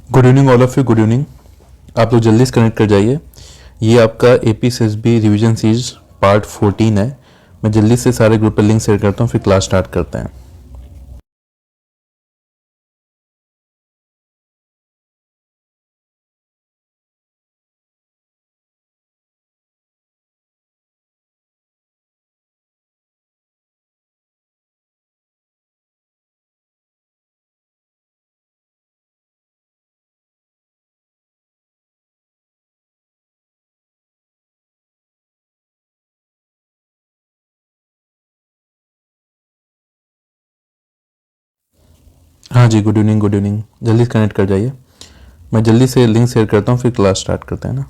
Good evening all of you, good evening. आप लोग जल्दी से कनेक्ट कर जाइए। ये आपका एपीएसएसबी रिवीजन सीरीज पार्ट 14 है। मैं जल्दी से सारे ग्रुप पर लिंक शेयर करता हूँ, फिर क्लास स्टार्ट करते हैं। हाँ जी, गुड इवनिंग, गुड इवनिंग। जल्दी से कनेक्ट कर जाइए। मैं जल्दी से लिंक शेयर करता हूँ, फिर क्लास स्टार्ट करते हैं ना।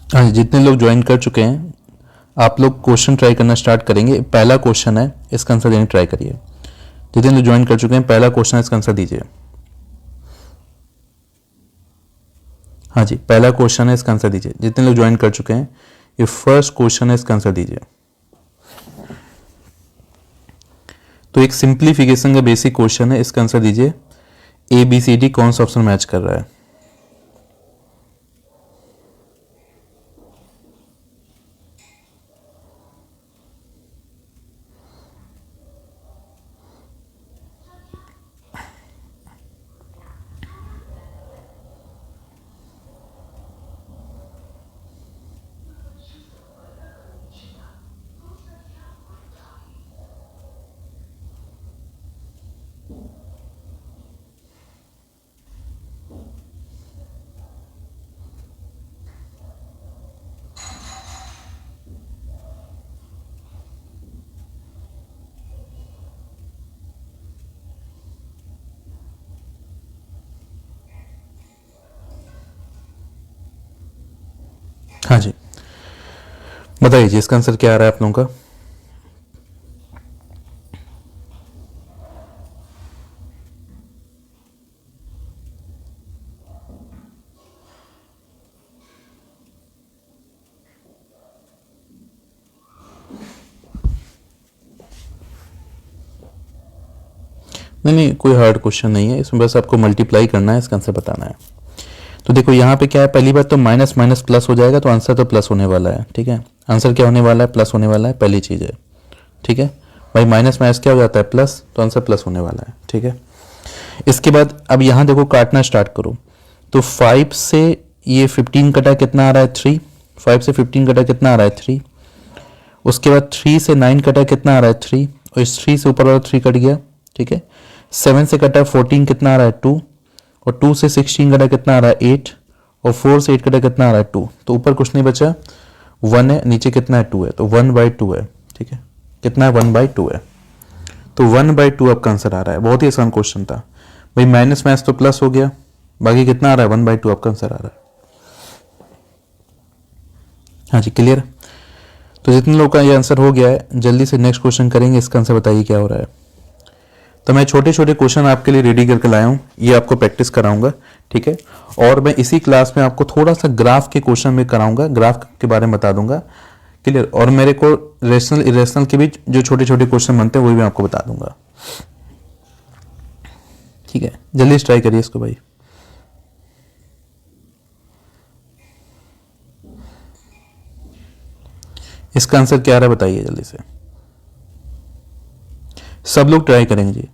हाँ जी, जितने लोग ज्वाइन कर चुके हैं आप लोग क्वेश्चन ट्राई करना स्टार्ट करेंगे। पहला क्वेश्चन है, इसका आंसर देने ट्राई करिए। जितने लोग ज्वाइन कर चुके हैं पहला क्वेश्चन है, इसका आंसर दीजिए। हाँ जी, पहला क्वेश्चन है, इसका आंसर दीजिए। जितने लोग ज्वाइन कर चुके हैं ये फर्स्ट क्वेश्चन है, इसका आंसर दीजिए। तो एक सिंप्लीफिकेशन का बेसिक क्वेश्चन है, इसका आंसर दीजिए। ए बी सी डी कौन सा ऑप्शन मैच कर रहा है? हाँ जी, बताइए जी, इसका आंसर क्या आ रहा है आप लोगों का? नहीं नहीं, कोई हार्ड क्वेश्चन नहीं है इसमें, बस आपको मल्टीप्लाई करना है, इसका आंसर बताना है। तो देखो यहाँ पे क्या है, पहली बात तो माइनस माइनस प्लस हो जाएगा, तो आंसर तो प्लस होने वाला है। ठीक है, आंसर क्या होने वाला है? प्लस होने वाला है, पहली चीज़ है। ठीक है भाई, माइनस माइनस क्या हो जाता है? प्लस, तो आंसर प्लस होने वाला है। ठीक है, इसके बाद अब यहाँ देखो काटना स्टार्ट करो। तो 5 से ये 15 कटा, कितना आ रहा है? 3। 5 से 15 कटा, कितना आ रहा है? 3। उसके बाद 3 से 9 कटा, कितना आ रहा है? 3। और इस 3 से ऊपर वाला 3 कट गया। ठीक है, 7 से कटा 14, कितना आ रहा है? 2। और 2 से 16 कटा, कितना आ रहा है? 8। और 4 से 8 कटा, कितना आ रहा है? 2। तो ऊपर कुछ नहीं बचा, 1 है, नीचे कितना है? 2 है, तो 1/2 है। ठीक है, कितना है? 1/2 है। तो 1/2 आपका आंसर आ रहा है। बहुत ही आसान क्वेश्चन था भाई, माइनस माइनस तो प्लस हो गया, बाकी कितना आ रहा है? 1/2 आपका आंसर आ रहा है। हाँ जी, क्लियर। तो जितने लोगों का ये आंसर हो गया है, जल्दी से नेक्स्ट क्वेश्चन करेंगे। इसका आंसर बताइए क्या हो रहा है। तो मैं छोटे छोटे क्वेश्चन आपके लिए रेडी करके लाया हूँ, ये आपको प्रैक्टिस कराऊंगा। ठीक है, और मैं इसी क्लास में आपको थोड़ा सा ग्राफ के क्वेश्चन में कराऊंगा, ग्राफ के बारे में बता दूंगा। क्लियर, और मेरे को रेशनल इरेशनल के भी जो छोटे छोटे क्वेश्चन बनते हैं वो भी आपको बता दूंगा। ठीक है, जल्दी से ट्राई करिए इसको भाई। इसका आंसर क्या आ रहा है बताइए जल्दी से। सब लोग ट्राई करेंगे जी।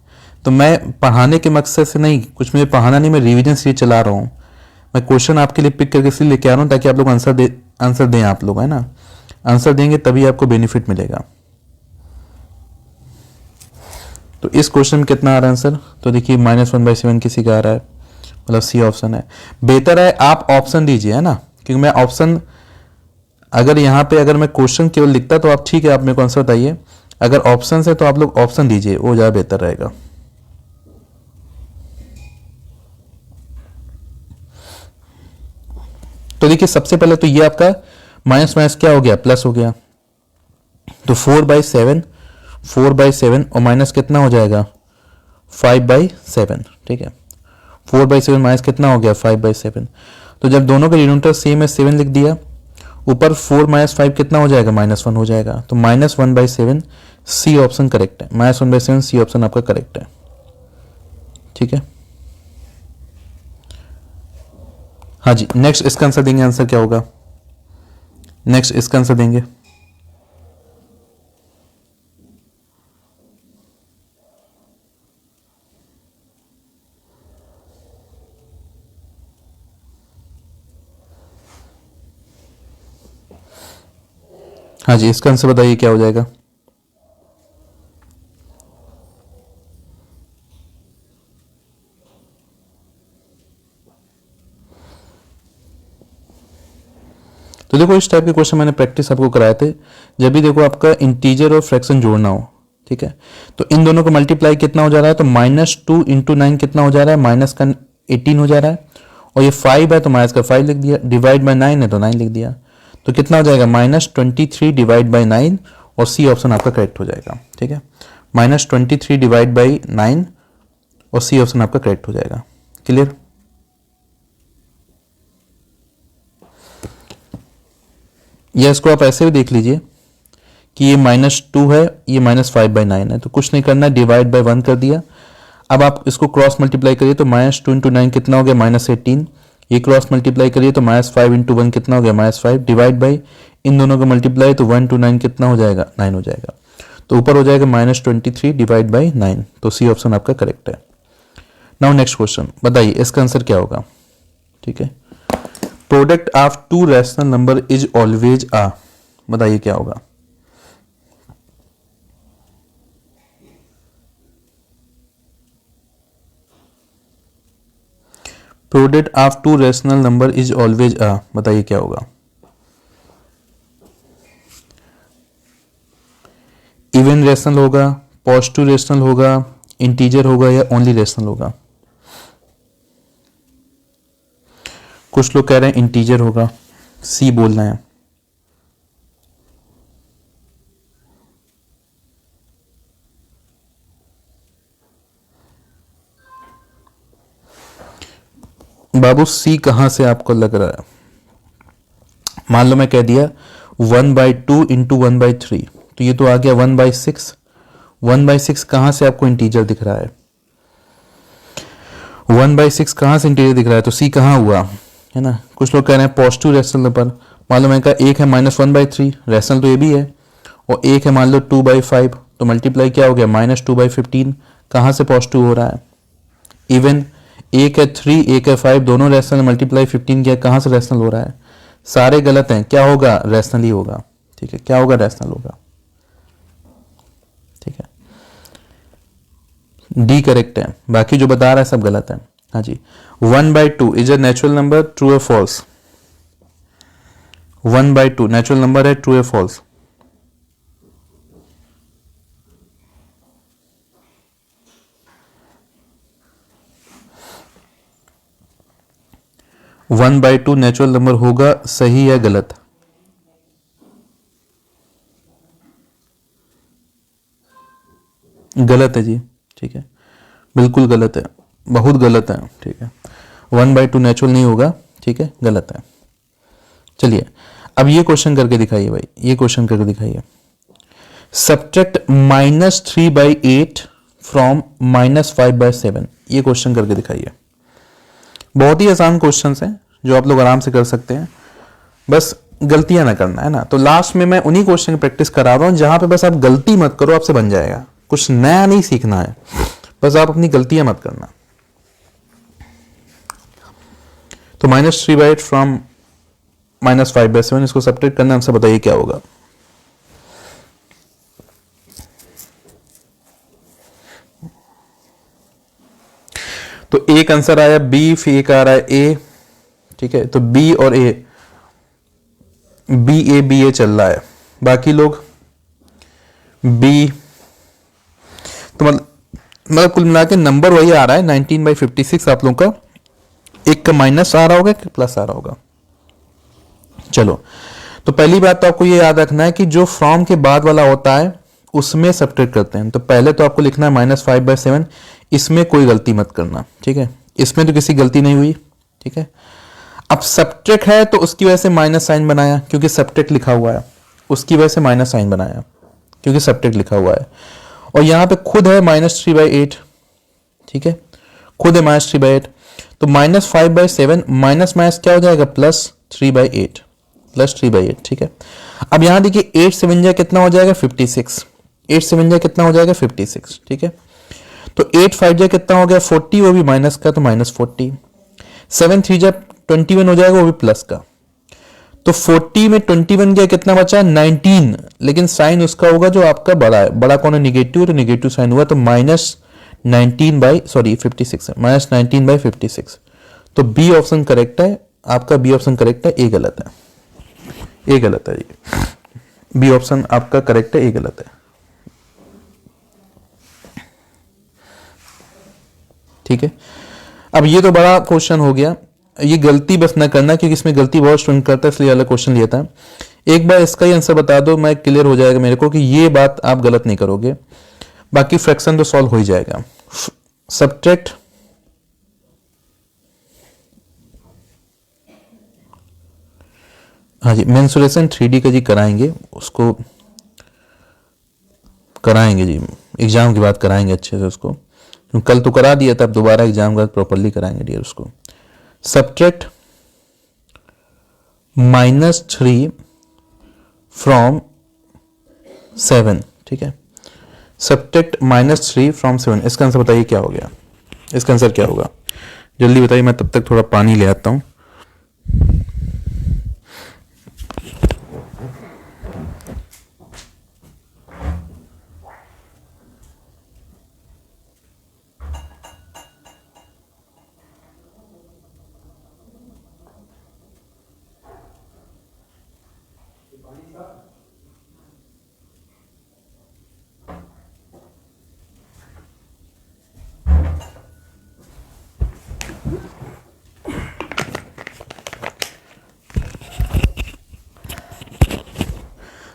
तो मैं पढ़ाने के मकसद से नहीं, कुछ मुझे पढ़ाना नहीं, मैं रिवीजन सीरीज चला रहा हूँ। मैं क्वेश्चन आपके लिए पिक करके इसलिए लेके आ रहा हूँ ताकि आप लोग आंसर दें आप लोग, है ना। आंसर देंगे तभी आपको बेनिफिट मिलेगा। तो इस क्वेश्चन में कितना आ रहा है आंसर, तो देखिए -1/7 किसी का आ रहा है, मतलब सी ऑप्शन है। बेहतर है आप ऑप्शन दीजिए, है ना, क्योंकि मैं ऑप्शन अगर यहाँ पे अगर मैं क्वेश्चन केवल लिखता तो आप ठीक है आप मेरे को आंसर बताइए, अगर ऑप्शन है तो आप लोग ऑप्शन दीजिए, वो ज़्यादा बेहतर रहेगा। तो देखिए सबसे पहले तो ये आपका माइनस माइनस क्या हो गया, प्लस हो गया, तो 4/7 और माइनस कितना हो जाएगा 5/7, ठीक है। 4/7 माइनस कितना हो गया 5/7। तो जब दोनों का डिनोमिनेटर सेम है 7 लिख दिया, ऊपर 4 - 5 कितना हो जाएगा -1 हो जाएगा, तो -1/7 सी ऑप्शन करेक्ट है, -1/7 सी ऑप्शन आपका करेक्ट है, ठीक है। हाँ जी, नेक्स्ट इसका आंसर देंगे, आंसर क्या होगा, नेक्स्ट इसका आंसर देंगे। हाँ जी, इसका आंसर बताइए क्या हो जाएगा। तो देखो इस टाइप के क्वेश्चन मैंने प्रैक्टिस आपको कराए थे, जब भी देखो आपका इंटीजर और फ्रैक्शन जोड़ना हो, ठीक है। तो इन दोनों को मल्टीप्लाई कितना हो जा रहा है, तो -2 × 9 कितना हो जा रहा है, माइनस का 18 हो जा रहा है, और ये 5 है तो माइनस का 5 लिख दिया, डिवाइड बाय 9 है तो 9 लिख दिया, तो कितना हो जाएगा -23 डिवाइड बाई 9, और सी ऑप्शन आपका करेक्ट हो जाएगा, ठीक है। -23 डिवाइड बाई 9 और सी ऑप्शन आपका करेक्ट हो जाएगा, क्लियर। या इसको आप ऐसे भी देख लीजिए कि ये -2 है, ये -5/9 है, तो कुछ नहीं करना, डिवाइड बाय 1 कर दिया। अब आप इसको क्रॉस मल्टीप्लाई करिए तो -2 × 9 कितना हो गया -18, ये क्रॉस मल्टीप्लाई करिए तो -5 × 1 कितना हो गया -5, डिवाइड बाई इन दोनों का मल्टीप्लाई तो 1 × 9 कितना हो जाएगा 9 हो जाएगा, तो ऊपर हो जाएगा -23 डिवाइड बाई 9, तो सी ऑप्शन आपका करेक्ट है। नाउ नेक्स्ट क्वेश्चन, बताइए इसका आंसर क्या होगा, ठीक है। Product of two rational number is always a, बताइए क्या होगा। Product of two rational number is always a, बताइए क्या होगा। इवन रैशनल होगा, पॉजिटिव रैशनल होगा, इंटीजर होगा, या ओनली रैशनल होगा। कुछ लोग कह रहे हैं इंटीजर होगा, सी बोलना है। बाबू सी कहां से आपको लग रहा है, मान लो मैं कह दिया 1/2 × 1/3, तो ये तो आ गया 1/6। 1/6 कहां से आपको इंटीजर दिख रहा है, 1/6 कहां से इंटीजर दिख रहा है, तो सी कहां हुआ, है ना। कुछ लोग कह रहे हैं पॉजिटिव रैशनल नंबर, मान लो मैं कहा एक है -1/3, रैशनल तो ये भी है, और एक है मान लो 2/5, तो मल्टीप्लाई क्या हो गया -2/15, कहां से पॉजिटिव हो रहा है, इवन एक है 3 एक है 5, दोनों रैशनल, मल्टीप्लाई 15 किया, कहां से रैशनल हो रहा है, सारे गलत हैं, क्या होगा रैशनल ही होगा, ठीक है, क्या होगा रैशनल होगा, ठीक है। डी करेक्ट है, बाकी जो बता रहा है सब गलत है। हाँ जी, 1/2 is a natural number, true है फॉल्स, 1/2 नेचुरल नंबर है, ट्रू है false. One by two natural number होगा, सही या गलत, गलत है जी, ठीक है, बिल्कुल गलत है, बहुत गलत है, ठीक है। 1/2 नेचुरल नहीं होगा, ठीक है, गलत है। चलिए अब ये क्वेश्चन करके दिखाइए भाई, ये क्वेश्चन करके दिखाइए। सब्ट्रैक्ट -3/8 फ्रॉम -5/7, ये क्वेश्चन करके दिखाइए। बहुत ही आसान क्वेश्चन है जो आप लोग आराम से कर सकते हैं, बस गलतियां ना करना, है ना। तो लास्ट में मैं उन्हीं क्वेश्चन की प्रैक्टिस करा रहा हूं जहां पे बस आप गलती मत करो, आपसे बन जाएगा, कुछ नया नहीं सीखना है, बस आप अपनी गलतियां मत करना। तो -3/8 फ्रॉम -5/7, इसको सब्ट्रैक्ट करना, हमसे बताइए क्या होगा। तो एक आंसर आया बी, फिर एक आ रहा है ए, ठीक है। तो बी और ए, बी ए चल रहा है, बाकी लोग बी। तो मतलब कुल मिला के नंबर वही आ रहा है 19/56 आप लोगों का। एक का माइनस आ रहा होगा, एक प्लस आ रहा होगा। चलो, तो पहली बात तो आपको ये याद रखना है कि जो फ्रॉम के बाद वाला होता है उसमें सब्ट्रैक्ट करते हैं। तो पहले तो आपको लिखना है -5/7, इसमें कोई गलती मत करना, ठीक है। इसमें तो किसी गलती नहीं हुई, ठीक है। अब सब्ट्रैक्ट है तो उसकी वजह से माइनस साइन बनाया क्योंकि सब्ट्रैक्ट लिखा हुआ है, उसकी वजह से माइनस साइन बनाया क्योंकि सब्ट्रैक्ट लिखा हुआ है। और यहां पे खुद है -3/8, ठीक है, खुद है -3/8। तो -5/7 माइनस माइनस क्या हो जाएगा, +3/8, +3/8, ठीक है। अब यहां देखिए 8 7 जा कितना हो जाएगा, 56, 8 7 जा कितना हो जाएगा, 56, ठीक है। तो 8 5 जा कितना हो गया, 40, वो भी माइनस का, तो -40। 7 3 जा 21 हो जाएगा, वो भी प्लस का। तो 40 में 21 गया, कितना बचा, 19, लेकिन साइन उसका होगा जो आपका बड़ा है, बड़ा कौन है, निगेटिव, तो निगेटिव साइन हुआ, तो -19/56 है, -19/56। तो बी ऑप्शन करेक्ट है आपका, बी ऑप्शन करेक्ट है, ए गलत है, ए गलत है, ये बी ऑप्शन आपका करेक्ट है, ए गलत है, ठीक है। अब ये तो बड़ा क्वेश्चन हो गया, ये गलती बस ना करना क्योंकि इसमें गलती बहुत स्टूडेंट करता है, इसलिए अलग क्वेश्चन लिया था। एक बार इसका ही आंसर बता दो, मैं क्लियर हो जाएगा मेरे को कि ये बात आप गलत नहीं करोगे, बाकी फ्रैक्शन तो सॉल्व हो ही जाएगा। सब्ट्रैक्ट हाँ जी, मेंसुरेशन 3D का जी कराएंगे, उसको कराएंगे जी, एग्जाम की बात कराएंगे अच्छे से उसको, कल तो करा दिया था, अब दोबारा एग्जाम के बाद प्रॉपरली कराएंगे डियर उसको। सब्ट्रैक्ट -3 फ्रॉम 7, ठीक है। सब्ट्रैक्ट -3 फ्रॉम 7, इसका आंसर बताइए क्या हो गया, इसका आंसर क्या होगा, जल्दी बताइए, मैं तब तक थोड़ा पानी ले आता हूं।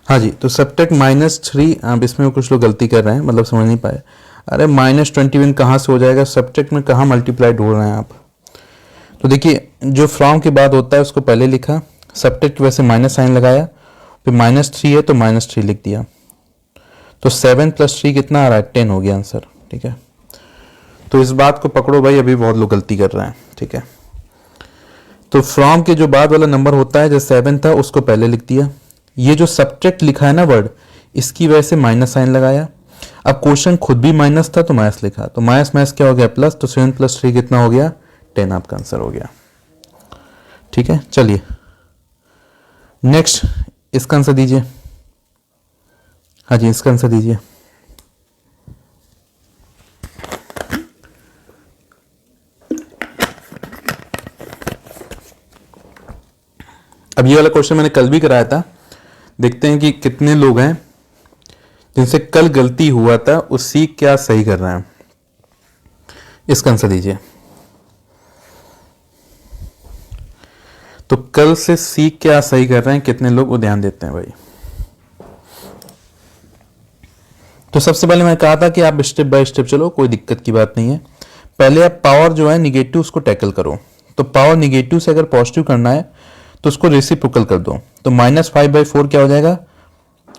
हाँ जी, तो सब्ट्रैक्ट -3, अब इसमें कुछ लोग गलती कर रहे हैं, मतलब समझ नहीं पाए। अरे -21 कहाँ से हो जाएगा, सब्ट्रैक्ट में कहाँ मल्टीप्लाई ढूंढ रहे हैं आप। तो देखिए, जो फ्रॉम के बाद होता है उसको पहले लिखा, सब्ट्रैक्ट की वजह से माइनस साइन लगाया, फिर -3 है तो -3 लिख दिया। तो 7 + 3 कितना आ रहा है, 10 हो गया आंसर, ठीक है। तो इस बात को पकड़ो भाई, अभी बहुत लोग गलती कर रहे हैं, ठीक है। तो फ्रॉम के जो बाद वाला नंबर होता है, जो 7 था उसको पहले लिख दिया। ये जो सब्ट्रैक्ट लिखा है ना वर्ड, इसकी वजह से माइनस साइन लगाया। अब क्वेश्चन खुद भी माइनस था तो माइनस लिखा, तो माइनस माइनस क्या हो गया, प्लस, तो 7 + 3 कितना हो गया, 10 आपका आंसर हो गया, ठीक है। चलिए नेक्स्ट, इसका आंसर दीजिए। हाँ जी, इसका आंसर दीजिए। अब ये वाला क्वेश्चन मैंने कल भी कराया था, देखते हैं कि कितने लोग हैं जिनसे कल गलती हुआ था उसी क्या सही कर रहे हैं। इसका आंसर दीजिए। तो कल से सीख क्या सही कर रहे हैं, कितने लोग वो ध्यान देते हैं भाई। तो सबसे पहले मैं कहा था कि आप स्टेप बाय स्टेप चलो, कोई दिक्कत की बात नहीं है। पहले आप पावर जो है निगेटिव उसको टैकल करो। तो पावर निगेटिव से अगर पॉजिटिव करना है तो उसको रेसिप्रोकल कर दो। तो -5/4 क्या हो जाएगा,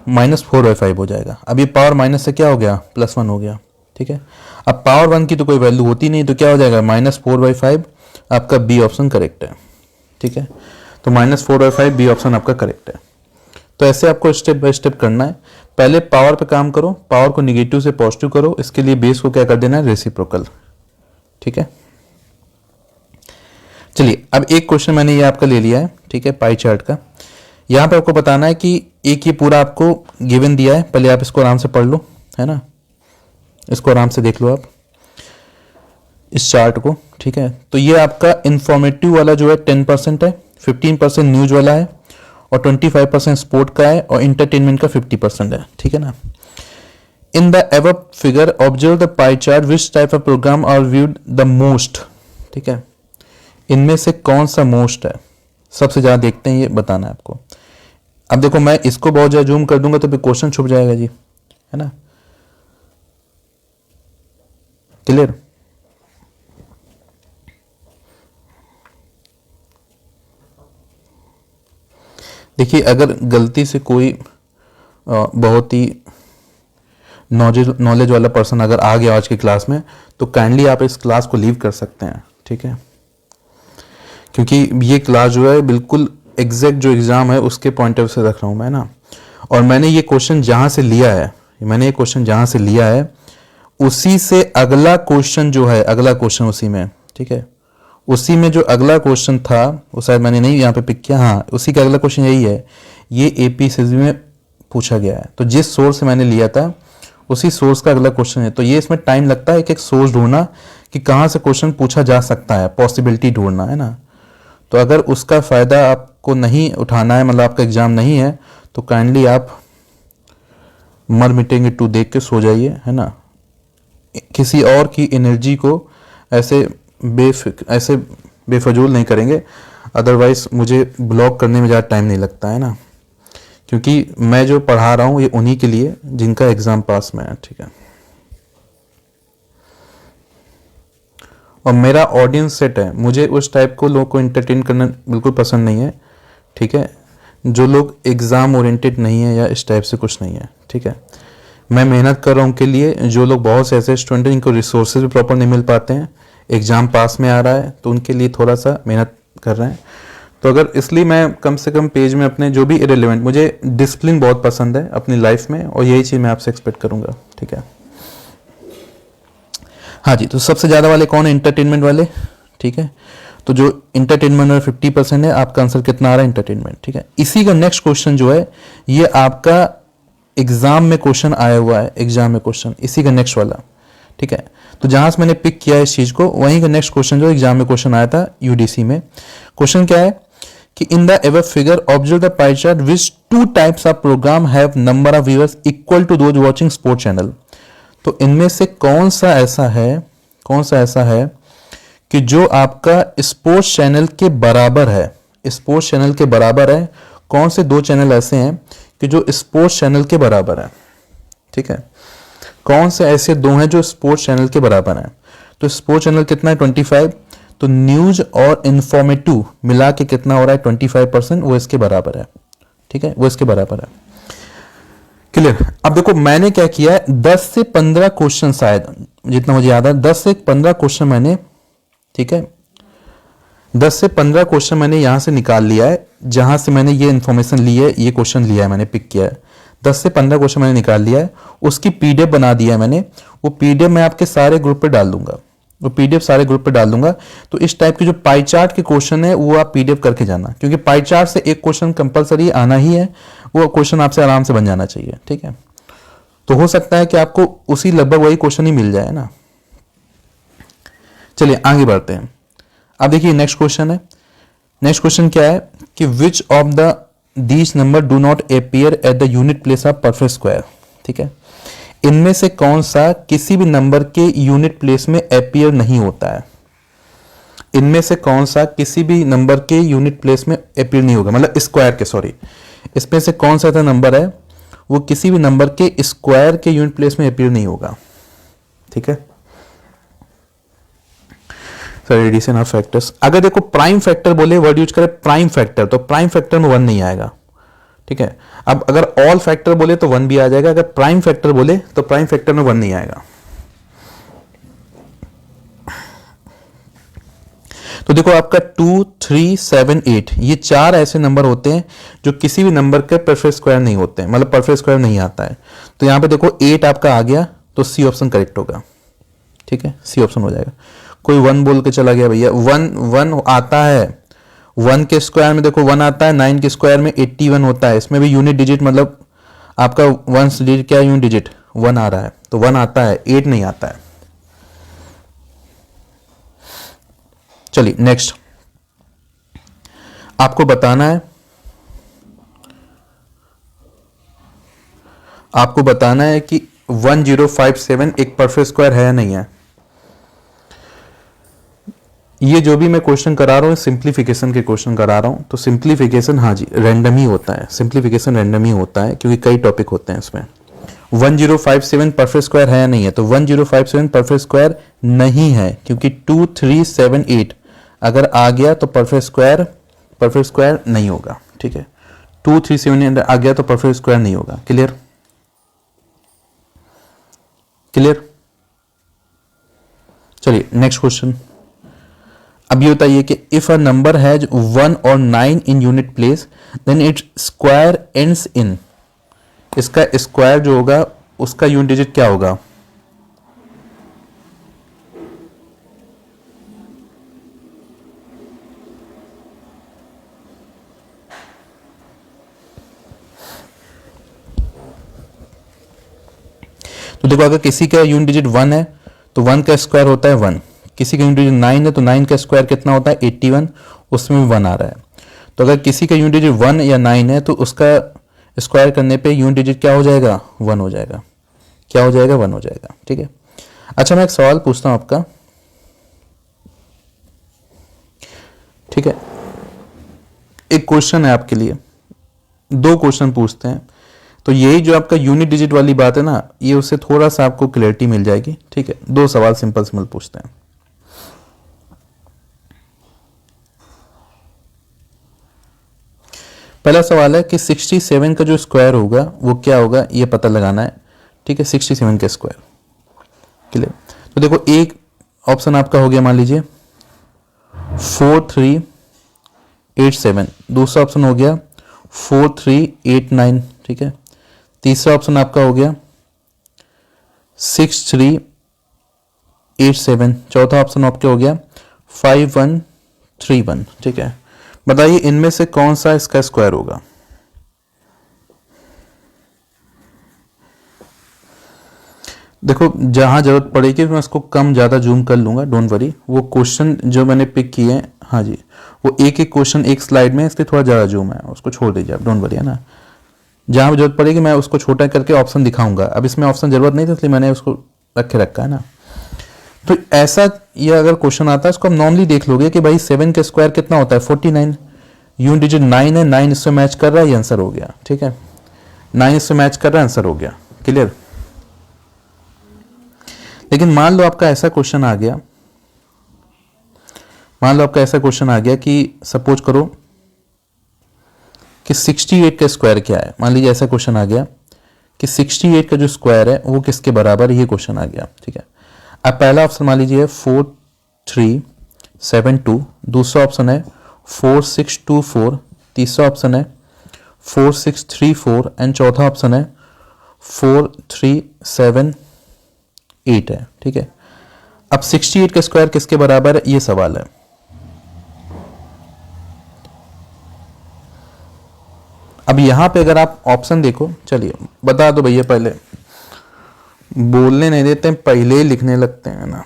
-4/5 हो जाएगा। अब ये पावर माइनस से क्या हो गया, +1 हो गया, ठीक है। अब पावर 1 की तो कोई वैल्यू होती नहीं, तो क्या हो जाएगा, -4/5 आपका बी ऑप्शन करेक्ट है, ठीक है। तो -4/5 बी ऑप्शन आपका करेक्ट है। तो ऐसे आपको स्टेप बाय स्टेप करना है। पहले पावर पे काम करो, पावर को निगेटिव से पॉजिटिव करो, इसके लिए बेस को क्या कर देना है, रेसिप्रोकल, ठीक है। चलिए, अब एक क्वेश्चन मैंने ये आपका ले लिया है, ठीक है, पाई चार्ट का। यहां पे आपको बताना है कि एक ये पूरा आपको गिवन दिया है, पहले आप इसको आराम से पढ़ लो, है ना, इसको आराम से देख लो आप। इस चार्ट को, ठीक है। तो ये आपका इंफॉर्मेटिव वाला जो है 10% है, 15% न्यूज वाला है और 25% स्पोर्ट का है और इंटरटेनमेंट का 50% है, ठीक है ना। In the above figure observe the pie chart which type of programme are viewed the most, ठीक है। इनमें से कौन सा मोस्ट है, सबसे ज्यादा देखते हैं, ये बताना है आपको। अब देखो मैं इसको बहुत ज्यादा जूम कर दूंगा तो फिर क्वेश्चन छुप जाएगा जी, है ना। क्लियर। देखिए अगर गलती से कोई बहुत ही नॉलेज वाला पर्सन अगर आ गया आज की क्लास में, तो काइंडली आप इस क्लास को लीव कर सकते हैं, ठीक है। क्योंकि ये क्लास जो है बिल्कुल एग्जैक्ट जो एग्जाम है उसके पॉइंट ऑफ से रख रहा हूं मैं ना। और मैंने ये क्वेश्चन जहां से लिया है, उसी से अगला क्वेश्चन जो है, अगला क्वेश्चन उसी में, ठीक है। उसी में जो अगला क्वेश्चन था वो शायद मैंने नहीं यहाँ पे पिक किया, हाँ उसी का अगला क्वेश्चन यही है, ये एपीएससी में पूछा गया है। तो जिस सोर्स से मैंने लिया था उसी सोर्स का अगला क्वेश्चन है। तो ये इसमें टाइम लगता है एक एक सोर्स ढूंढना कि कहाँ से क्वेश्चन पूछा जा सकता है, पॉसिबिलिटी ढूंढना, है ना। तो अगर उसका फायदा आपको नहीं उठाना है, मतलब आपका एग्जाम नहीं है, तो काइंडली आप मर मिटेंगे 2 देख के सो जाइए, है ना। किसी और की एनर्जी को ऐसे बेफजूल नहीं करेंगे, अदरवाइज मुझे ब्लॉक करने में ज़्यादा टाइम नहीं लगता है ना। क्योंकि मैं जो पढ़ा रहा हूँ ये उन्हीं के लिए जिनका एग्जाम पास में है, ठीक है। और मेरा ऑडियंस सेट है, मुझे उस टाइप को लोगों को एंटरटेन करना बिल्कुल पसंद नहीं है, ठीक है। जो लोग एग्जाम ओरिएंटेड नहीं है या इस टाइप से कुछ नहीं है, ठीक है। मैं मेहनत कर रहा हूँ उनके लिए, जो लोग बहुत से ऐसे स्टूडेंट हैं जिनको रिसोर्सेज भी प्रॉपर नहीं मिल पाते हैं, एग्जाम पास में आ रहा है, तो उनके लिए थोड़ा सा मेहनत कर रहे हैं। तो अगर इसलिए मैं कम से कम पेज में अपने जो भी इरेलीवेंट, मुझे डिसिप्लिन बहुत पसंद है अपनी लाइफ में, और यही चीज़ मैं आपसे एक्सपेक्ट करूंगा, ठीक है। हाँ जी, तो सबसे ज़्यादा वाले कौन है? इंटरटेनमेंट वाले, ठीक है। तो जो इंटरटेनमेंट में 50% है, आपका आंसर कितना आ रहा है? इंटरटेनमेंट, ठीक है। इसी का नेक्स्ट क्वेश्चन जो है ये आपका एग्जाम में क्वेश्चन आया हुआ है, एग्जाम में क्वेश्चन इसी का नेक्स्ट वाला, ठीक है। तो जहां से मैंने पिक किया इस चीज को, वहीं का नेक्स्ट क्वेश्चन जो एग्जाम में क्वेश्चन आया था यूडीसी में। क्वेश्चन क्या है कि in the above figure observe the pie chart which 2 types of programme have number of viewers equal to those watching sport channel. तो इनमें से कौन सा ऐसा है कि जो आपका स्पोर्ट्स चैनल के बराबर है, स्पोर्ट्स चैनल के बराबर है। कौन से 2 चैनल ऐसे हैं कि जो स्पोर्ट्स चैनल के बराबर है, ठीक है। कौन से ऐसे 2 हैं जो स्पोर्ट्स चैनल के बराबर हैं? तो स्पोर्ट्स चैनल कितना है? 25। तो न्यूज और इंफॉर्मेटिव मिला के कितना हो रहा है? 25%, वो इसके बराबर है, ठीक है, वो इसके बराबर है। क्लियर। अब देखो मैंने क्या किया है, 10 से 15 क्वेश्चन, शायद जितना मुझे याद है 10 से 15 क्वेश्चन मैंने, ठीक है, 10 से 15 क्वेश्चन मैंने यहां से निकाल लिया है, जहां से मैंने ये इंफॉर्मेशन ली है, ये क्वेश्चन लिया है, मैंने पिक किया है। 10 से 15 क्वेश्चन मैंने निकाल लिया है, उसकी पीडीएफ बना दिया है मैंने। वो पीडीएफ मैं आपके सारे ग्रुप पे डाल दूंगा, वो पीडीएफ सारे ग्रुप पे डाल दूंगा। तो इस टाइप के जो पाई चार्ट के क्वेश्चन है वो आप पीडीएफ करके जाना, क्योंकि पाई चार्ट से एक क्वेश्चन कंपलसरी आना ही है, वो क्वेश्चन आपसे आराम से बन जाना चाहिए, ठीक है। तो हो सकता है कि आपको उसी लगभग वही क्वेश्चन ही मिल जाए ना। चलिए आगे बढ़ते हैं। अब देखिए नेक्स्ट क्वेश्चन है। नेक्स्ट क्वेश्चन क्या है कि which of the these number do not appear at the unit place of perfect square, ठीक है। इनमें से कौन सा किसी भी नंबर के यूनिट प्लेस में अपीयर नहीं होता है? इनमें से कौन सा किसी भी नंबर के यूनिट प्लेस में अपीयर नहीं होगा, मतलब स्क्वायर के, सॉरी, इसमें से कौन सा नंबर है वो किसी भी नंबर के स्क्वायर के यूनिट प्लेस में अपीयर नहीं होगा, ठीक है। एडिशन ऑफ फैक्टर्स, अगर देखो प्राइम फैक्टर बोले, वर्ड यूज करें प्राइम फैक्टर, तो प्राइम फैक्टर में 1 नहीं आएगा, ठीक है। अब अगर ऑल फैक्टर बोले तो 1 भी आ जाएगा, अगर प्राइम फैक्टर बोले तो प्राइम फैक्टर में 1 नहीं आएगा। तो देखो आपका 2, 3, 7, 8 ये 4 ऐसे नंबर होते हैं जो किसी भी नंबर के परफेक्ट स्क्वायर नहीं होते हैं, मतलब परफेक्ट स्क्वायर नहीं आता है। तो यहां पे देखो 8 आपका आ गया, तो सी ऑप्शन करेक्ट होगा, ठीक है, सी ऑप्शन हो जाएगा। कोई 1 बोल के चला गया भैया, 1 आता है, 1 के स्क्वायर में देखो 1 आता है, 9 के स्क्वायर में 81 होता है। इसमें भी यूनिट डिजिट, मतलब आपका 1 डिजिट क्या है, यूनिट डिजिट 1 आ रहा है, तो 1 आता है, 8 नहीं आता है, चलिए नेक्स्ट आपको बताना है, कि 1057 एक परफेक्ट स्क्वायर है या नहीं है। ये जो भी मैं क्वेश्चन करा रहा हूँ सिंप्लीफिकेशन के क्वेश्चन करा रहा हूँ, तो सिंप्लीफिकेशन हाँ जी रैंडम ही होता है, सिंप्लीफिकेशन रैंडम ही होता है क्योंकि कई टॉपिक होते हैं इसमें। 1057 परफेक्ट स्क्वायर है या नहीं है, तो 1057 परफेक्ट स्क्वायर नहीं है क्योंकि 2378 अगर आ गया तो परफेक्ट स्क्वायर नहीं होगा। ठीक है, 2378 आ गया तो परफेक्ट स्क्वायर नहीं होगा। क्लियर? चलिए नेक्स्ट क्वेश्चन। अब ये बताइए कि इफ अ नंबर हैज 1 और 9 in unit place then it's square ends in, इसका स्क्वायर जो होगा उसका यूनिट डिजिट क्या होगा? तो देखो अगर किसी का यूनिट डिजिट 1 है तो 1 का स्क्वायर होता है 1, किसी का यूनिट डिजिट 9 है तो 9 का स्क्वायर कितना होता है 81, उसमें भी 1 आ रहा है। तो अगर किसी का यूनिट डिजिट 1 या 9 है तो उसका स्क्वायर करने पे यूनिट डिजिट क्या हो जाएगा? 1 हो जाएगा। क्या हो जाएगा? 1 हो जाएगा। ठीक है, अच्छा मैं एक सवाल पूछता हूं आपका। ठीक है, एक क्वेश्चन है आपके लिए, 2 क्वेश्चन पूछते हैं, तो यही जो आपका यूनिट डिजिट वाली बात है ना, ये उससे थोड़ा सा आपको क्लैरिटी मिल जाएगी। ठीक है, 2 सवाल सिंपल पूछते हैं। पहला सवाल है कि 67 का जो स्क्वायर होगा वो क्या होगा, ये पता लगाना है। ठीक है, 67 का स्क्वायर। क्लियर? तो देखो एक ऑप्शन आपका हो गया, मान लीजिए 4387, दूसरा ऑप्शन हो गया 4389। ठीक है, तीसरा ऑप्शन आपका हो गया 6387, चौथा ऑप्शन आपका हो गया 5131। ठीक है, बताइए इनमें से कौन सा इसका स्क्वायर होगा? देखो जहां जरूरत पड़ेगी मैं इसको कम ज्यादा जूम कर लूंगा, डोंट वरी। वो क्वेश्चन जो मैंने पिक किए हैं, हाँ जी, वो एक क्वेश्चन एक स्लाइड में, इसलिए थोड़ा ज्यादा जूम है, उसको छोड़ दीजिए आप, डोंट वरी, है ना। जहां भी जरूरत पड़ेगी मैं उसको छोटा करके ऑप्शन दिखाऊंगा। अब इसमें ऑप्शन जरूरत नहीं थी इसलिए मैंने उसको रखा है ना। तो ऐसा ये अगर क्वेश्चन आता है इसको आप नॉर्मली देख लोगे कि भाई 7 का स्क्वायर कितना होता है 49, यूनिट डिजिट 9 है, 9 इससे मैच कर रहा है, ये आंसर हो गया। ठीक है, 9 इससे मैच कर रहा है, आंसर हो गया। क्लियर? लेकिन मान लो आपका ऐसा क्वेश्चन आ गया, कि सपोज करो कि 68 का स्क्वायर क्या है। मान लीजिए ऐसा क्वेश्चन आ गया कि 68 का जो स्क्वायर है वो किसके बराबर है, ये क्वेश्चन आ गया। ठीक है, अब पहला ऑप्शन मान लीजिए 4372, दूसरा ऑप्शन है 4624, तीसरा ऑप्शन है 4634 एंड चौथा ऑप्शन है 4378 है। ठीक है, अब 68 का स्क्वायर किसके बराबर है, ये सवाल है। अब यहां पे अगर आप ऑप्शन देखो, चलिए बता दो भैया, पहले बोलने नहीं देते हैं, पहले ही लिखने लगते हैं ना।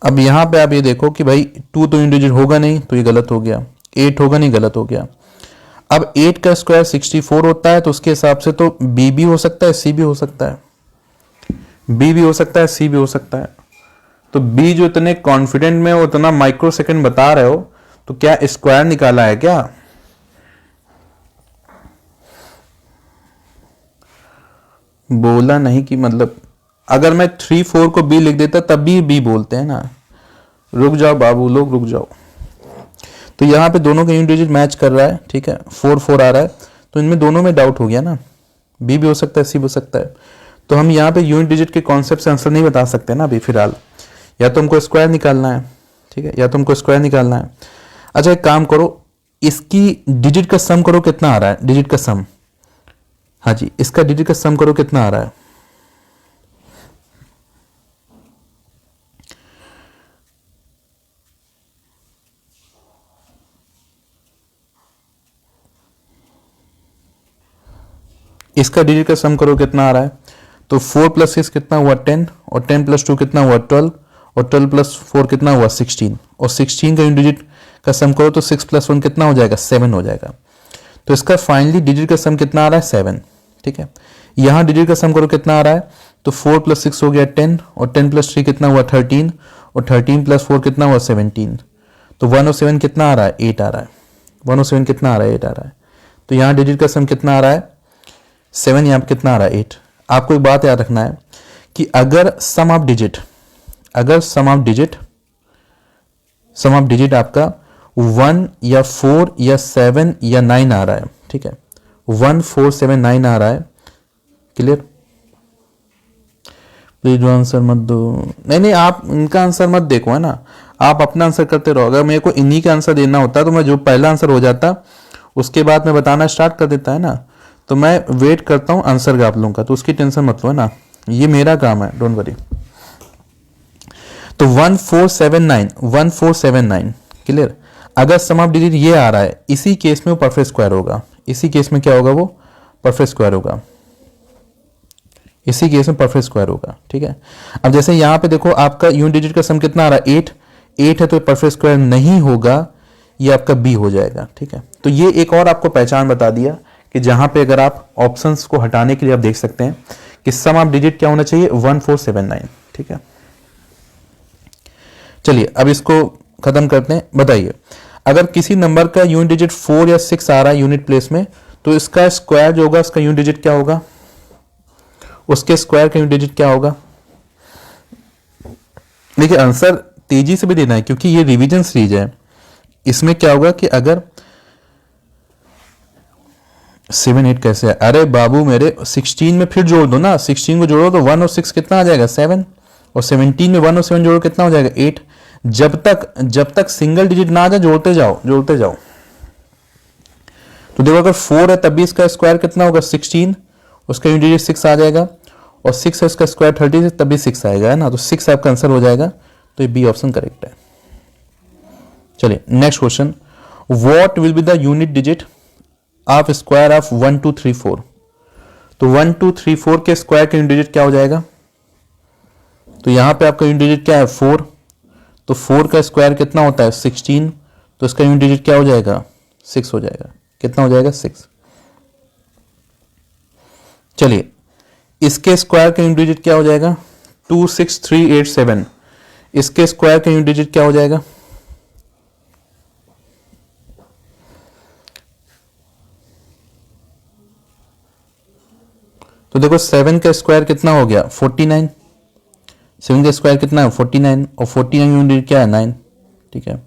अब यहां पे आप ये देखो कि भाई 2 तो इंडिविजुअल होगा नहीं, तो ये गलत हो गया, 8 होगा नहीं, गलत हो गया। अब 8 का स्क्वायर 64 होता है, तो उसके हिसाब से तो बी भी हो सकता है, सी भी हो सकता है, बी भी हो सकता है, सी भी हो सकता है। तो बी जो इतने कॉन्फिडेंट में, वो इतना माइक्रो सेकंड बता रहे हो, तो क्या स्क्वायर निकाला है क्या? बोला नहीं कि मतलब अगर मैं 3 4 को बी लिख देता तब भी बी बोलते हैं ना। रुक जाओ बाबू लोग, रुक जाओ। तो यहाँ पे दोनों का यूनिट डिजिट मैच कर रहा है। ठीक है, 4 4 आ रहा है, तो इनमें दोनों में डाउट हो गया ना, बी भी हो सकता है, सी भी हो सकता है। तो हम यहाँ पे यूनिट डिजिट के कॉन्सेप्ट से आंसर नहीं बता सकते ना अभी फिलहाल, या तो हमको स्क्वायर निकालना है। ठीक है, या तो हमको स्क्वायर निकालना है। अच्छा एक काम करो, इसकी डिजिट का सम करो, कितना आ रहा है डिजिट का सम? हाँ जी, इसका डिजिट का सम करो, कितना आ रहा है? इसका डिजिट का सम करो, कितना आ रहा है? तो 4 + 6 कितना हुआ 10, और 10 + 2 कितना हुआ 12, और 12 प्लस 4 कितना हुआ 16, और 16 का यूनिट डिजिट का सम करो तो 6 प्लस 1 कितना हो जाएगा 7 हो जाएगा। तो इसका फाइनली डिजिट का सम कितना आ रहा है 7, ठीक है। यहाँ डिजिट का सम करो कितना आ रहा है, तो 4 प्लस 6 हो गया 10, और 10 प्लस 3 कितना हुआ 13, और 13 प्लस 4 कितना हुआ 17। तो 1 और 7 कितना आ रहा है 8 आ रहा है, 1 और 7 कितना आ रहा है 8 आ रहा है। तो यहाँ डिजिट का सम कितना आ रहा है 7, यहाँ पे कितना आ रहा है 8। आपको एक बात याद रखना है कि अगर सम ऑफ डिजिट आपका 1 या 4 या 7 या 9 आ रहा है, ठीक है, 1 4 7 9 आ रहा है, क्लियर। प्लीज आंसर मत दो, नहीं आप इनका आंसर मत देखो, है ना, आप अपना आंसर करते रहो। अगर मेरे को इन्हीं का आंसर देना होता तो मैं जो पहला आंसर हो जाता उसके बाद मैं बताना स्टार्ट कर देता, है ना। तो मैं वेट करता हूं आंसर का आप लोगों का, तो उसकी टेंशन मत लो, है ना, ये मेरा काम है, डोंट वरी। तो 1479 क्लियर। अगर सम ऑफ डिजिट ये आ रहा है, इसी केस में वो परफेक्ट स्क्वायर होगा, इसी केस में क्या होगा, वो परफेक्ट स्क्वायर होगा, इसी केस में परफेक्ट स्क्वायर होगा, ठीक है। अब जैसे यहां पे देखो आपका यूनिट डिजिट का सम कितना आ रहा है 8 है, तो परफेक्ट स्क्वायर नहीं होगा, ये आपका बी हो जाएगा, ठीक है। तो ये एक और आपको पहचान बता दिया कि जहां पे अगर आप ऑप्शंस को हटाने के लिए आप देख सकते हैं कि सम ऑफ डिजिट क्या होना चाहिए 1479, ठीक है। चलिए अब इसको खत्म करते हैं। बताइए अगर किसी नंबर का यूनिट डिजिट 4 या 6 आ रहा है यूनिट प्लेस में, तो इसका स्क्वायर जो होगा उसका यूनिट डिजिट क्या होगा, उसके स्क्वायर का यूनिट डिजिट क्या होगा। देखिए आंसर तेजी से भी देना है क्योंकि ये रिवीजन सीरीज है। इसमें क्या होगा कि अगर 7 8 कैसे है, अरे बाबू मेरे 16 में फिर जोड़ दो ना, 16 को जोड़ो तो 1 और 6 कितना आ जाएगा 7, और 17 में 1 और 7 जोड़ो कितना हो जाएगा 8। जब तक सिंगल डिजिट ना आ जाए जोड़ते जाओ। तो देखो अगर 4 है तब भी इसका स्क्वायर कितना होगा 16, उसका यूनिट डिजिट 6 आ जाएगा, और 6 है उसका स्क्वायर 36 तब भी 6 आएगा, है ना। तो 6 आपका आंसर हो जाएगा, तो ये बी ऑप्शन करेक्ट है। चलिए next question, what will be the unit digit of square of 1 2 3 4। तो 1 2 3 4 के स्क्वायर का यूनिट डिजिट क्या हो जाएगा, तो यहां पे आपका यूनिट डिजिट क्या है 4, तो 4 का स्क्वायर कितना होता है 16, तो इसका यूनिट डिजिट क्या हो जाएगा 6 हो जाएगा, कितना हो जाएगा 6। चलिए इसके स्क्वायर का यूनिट डिजिट क्या हो जाएगा 26387, इसके स्क्वायर का यूनिट डिजिट क्या हो जाएगा, तो देखो 7 का स्क्वायर कितना हो गया 49, 7 का स्क्वायर कितना है 49, और 49 यूनिट डिजिट क्या है 9, ठीक है।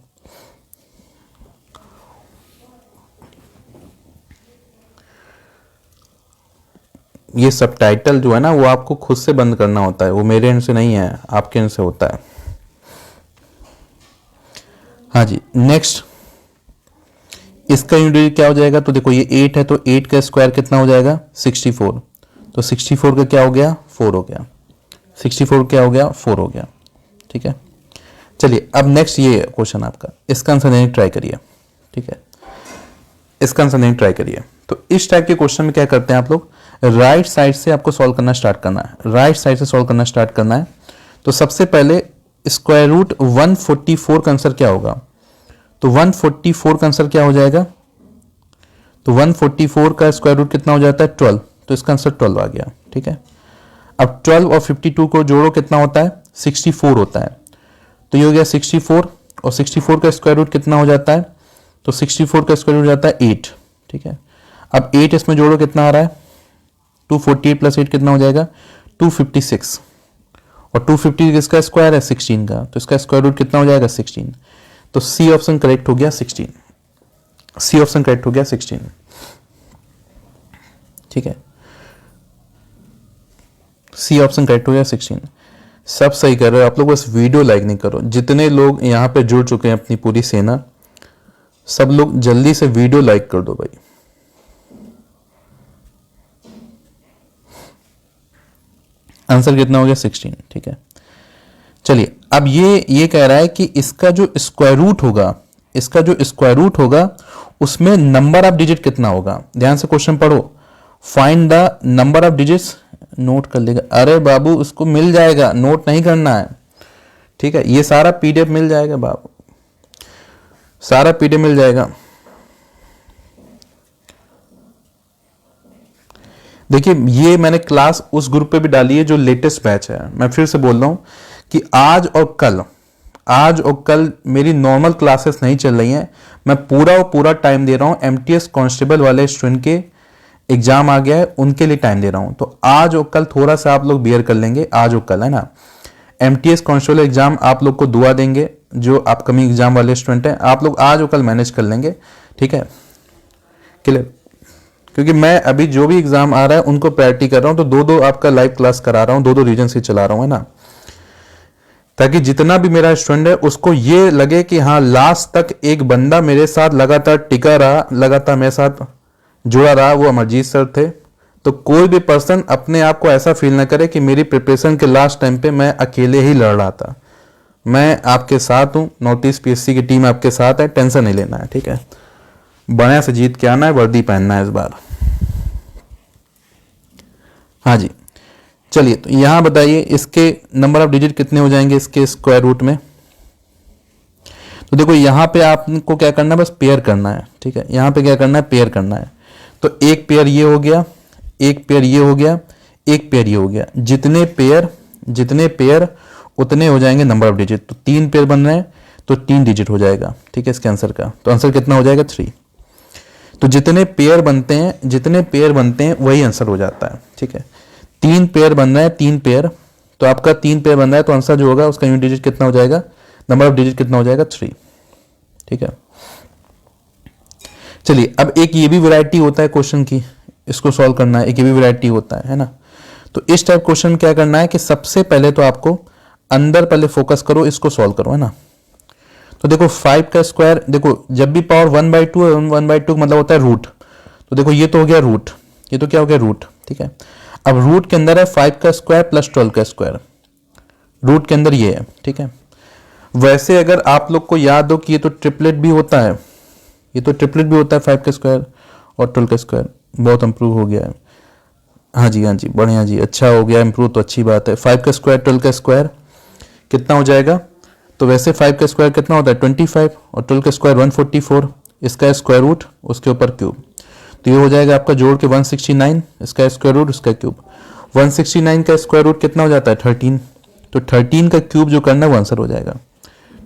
ये सबटाइटल जो है ना वो आपको खुद से बंद करना होता है, वो मेरे एंड से नहीं है, आपके एंड से होता है। हाँ जी नेक्स्ट, इसका यूनिट डिजिट क्या हो जाएगा, तो देखो ये 8 है, तो 8 का स्क्वायर कितना हो जाएगा 64, तो 64 का क्या हो गया 4 हो गया, 64 क्या हो गया 4 हो गया, ठीक है। चलिए अब नेक्स्ट ये क्वेश्चन आपका, इसका आंसर देने ट्राई करिए, ठीक है, इसका आंसर देने ट्राई करिए। तो इस टाइप के क्वेश्चन में क्या करते हैं आप लोग, राइट साइड से आपको सॉल्व करना स्टार्ट करना है, राइट साइड से सॉल्व करना स्टार्ट करना है। तो सबसे पहले स्क्वायर रूट 144 का आंसर क्या होगा, तो 144 का आंसर क्या हो जाएगा, तो 144 का स्क्वायर रूट कितना हो जाता है 12, तो इसका आंसर 12 आ गया, ठीक है। अब 12 और 52 को जोड़ो कितना होता है 64 होता है, तो ये हो गया 64, और 64 का स्क्वायर रूट कितना हो जाता है, तो 64 का स्क्वायर रूट हो जाता है 8, ठीक है। अब 8 इसमें जोड़ो कितना आ रहा है 248 प्लस 8 कितना हो जाएगा 256, और 250 किसका स्क्वायर है 16 का, तो इसका स्क्वायर रूट कितना हो जाएगा 16। तो सी ऑप्शन करेक्ट हो गया 16, सी ऑप्शन करेक्ट हो गया 16, ठीक है, सी ऑप्शन करेक्ट हो गया 16। सब सही कर रहे हो आप लोग, बस वीडियो लाइक नहीं करो। जितने लोग यहां पे जुड़ चुके हैं अपनी पूरी सेना, सब लोग जल्दी से वीडियो लाइक कर दो भाई। आंसर कितना हो गया 16, ठीक है। चलिए अब ये कह रहा है कि इसका जो स्क्वायर रूट होगा, इसका जो स्क्वायर रूट होगा उसमें नंबर ऑफ डिजिट कितना होगा। ध्यान से क्वेश्चन पढ़ो, find the number of digits, note कर लेगा, अरे बाबू उसको मिल जाएगा, नोट नहीं करना है, ठीक है, ये सारा पीडीएफ मिल जाएगा बाबू, सारा पीडीएफ मिल जाएगा। देखिए ये मैंने क्लास उस ग्रुप पे भी डाली है जो लेटेस्ट बैच है। मैं फिर से बोल रहा हूं कि आज और कल मेरी नॉर्मल क्लासेस नहीं चल रही हैं। मैं पूरा और पूरा टाइम दे रहा हूं एमटीएस कांस्टेबल वाले स्टूडेंट के एग्जाम आ गया है, उनके लिए टाइम दे रहा हूं। तो आज और कल थोड़ा सा आप लोग बियर कर लेंगे, आज और कल, है ना। एमटीएस कांस्टेबल एग्जाम आप लोग को दुआ देंगे, जो अपकमिंग एग्जाम वाले स्टूडेंट हैं, आप लोग आज और कल मैनेज कर लेंगे, ठीक है, क्लियर। क्योंकि मैं अभी जो भी एग्जाम आ रहा है उनको प्रायोरिटी कर रहा हूं, तो दो दो आपका लाइव क्लास करा रहा हूं, दो दो रीजन से चला रहा हूं, है ना, ताकि जितना भी मेरा स्टूडेंट है उसको ये लगे कि हाँ लास्ट तक एक बंदा मेरे साथ लगातार टिका रहा, लगातार मेरे साथ जुड़ा रहा, वो अमरजीत सर थे। तो कोई भी पर्सन अपने आप को ऐसा फील ना करे कि मेरी प्रिपरेशन के लास्ट टाइम पे मैं अकेले ही लड़ रहा था। मैं आपके साथ हूं, नॉर्थ ईस्ट पीएससी की टीम आपके साथ है, टेंशन नहीं लेना है, ठीक है। बढ़िया से जीत के आना है, वर्दी पहनना है इस बार। हाँ जी, चलिए तो यहां बताइए इसके नंबर ऑफ डिजिट कितने हो जाएंगे इसके स्क्वायर रूट में। तो देखो यहां पे आपको क्या करना है, बस पेयर करना है, ठीक है। यहां पे क्या करना है, पेयर करना है। तो एक पेयर ये हो गया, एक पेयर ये हो गया, एक पेयर ये हो गया। जितने पेयर उतने हो जाएंगे नंबर ऑफ डिजिट। तो 3 पेयर बन रहे हैं तो 3 डिजिट हो जाएगा, ठीक है, इसके आंसर का। तो आंसर कितना हो जाएगा, 3। तो जितने पेयर बनते हैं वही आंसर हो जाता है, ठीक है। 3 पेयर बन रहा है, 3 पेयर, तो आपका 3 पेयर बन रहा है, तो आंसर जो होगा उसका यूनिट डिजिट कितना हो जाएगा, नंबर ऑफ डिजिट कितना हो जाएगा, 3, ठीक है। चलिए अब एक ये भी वैरायटी होता है क्वेश्चन की, इसको सॉल्व करना है, एक ये भी वैरायटी होता है ना। तो इस टाइप क्वेश्चन क्या करना है कि सबसे पहले तो आपको अंदर पहले फोकस करो, इसको सॉल्व करो, है ना। तो देखो 5 का स्क्वायर, देखो जब भी पावर 1/2 है, 1/2 मतलब होता है रूट। तो देखो ये तो हो गया रूट, ये तो क्या हो गया, रूट, ठीक है। अब रूट के अंदर है 5 का स्क्वायर प्लस 12 का स्क्वायर, रूट के अंदर ये है, ठीक है। वैसे अगर आप लोग को याद हो कि ये तो ट्रिपलेट भी होता है, ये तो ट्रिपलेट भी होता है 5 का स्क्वायर और 12 का स्क्वायर। बहुत इंप्रूव हो गया है, हाँ जी, हाँ जी, बढ़िया जी, अच्छा हो गया इंप्रूव, तो अच्छी बात है। 5 का स्क्वायर 12 का स्क्वायर कितना हो जाएगा। तो वैसे 5 का स्क्वायर कितना होता है, 25, और 12 का स्क्वायर 144, इसका स्क्वायर रूट उसके ऊपर क्यूब। तो ये हो जाएगा आपका जोड़ के 169, इसका स्क्वायर रूट उसका क्यूब। 169 का स्क्वायर रूट कितना हो जाता है, 13। तो 13 का क्यूब जो करना है वो आंसर हो जाएगा,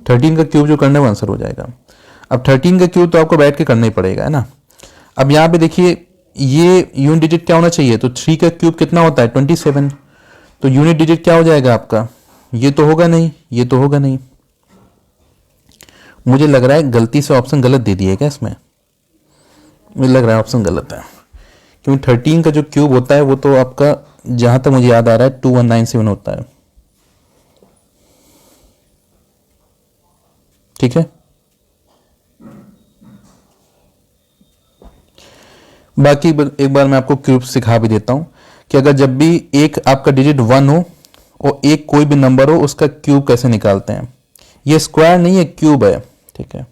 13 का क्यूब जो करना है वो आंसर हो जाएगा। अब 13 का क्यूब तो आपको बैठ के करना ही पड़ेगा, है ना। अब यहाँ पे देखिए ये यूनिट डिजिट क्या होना चाहिए, तो 3 का क्यूब कितना होता है, 27। तो यूनिट डिजिट क्या हो जाएगा आपका, ये तो होगा नहीं, ये तो होगा नहीं। मुझे लग रहा है गलती से ऑप्शन गलत दे दिया है क्या इसमें, मुझे लग रहा है ऑप्शन गलत है, क्योंकि 13 का जो क्यूब होता है वो तो आपका, जहां तक मुझे याद आ रहा है, 2197 होता है, ठीक है। बाकी एक बार मैं आपको क्यूब सिखा भी देता हूं कि अगर जब भी एक आपका डिजिट 1 हो और एक कोई भी नंबर हो, उसका क्यूब कैसे निकालते हैं। ये स्क्वायर नहीं है, क्यूब है, ठीक है।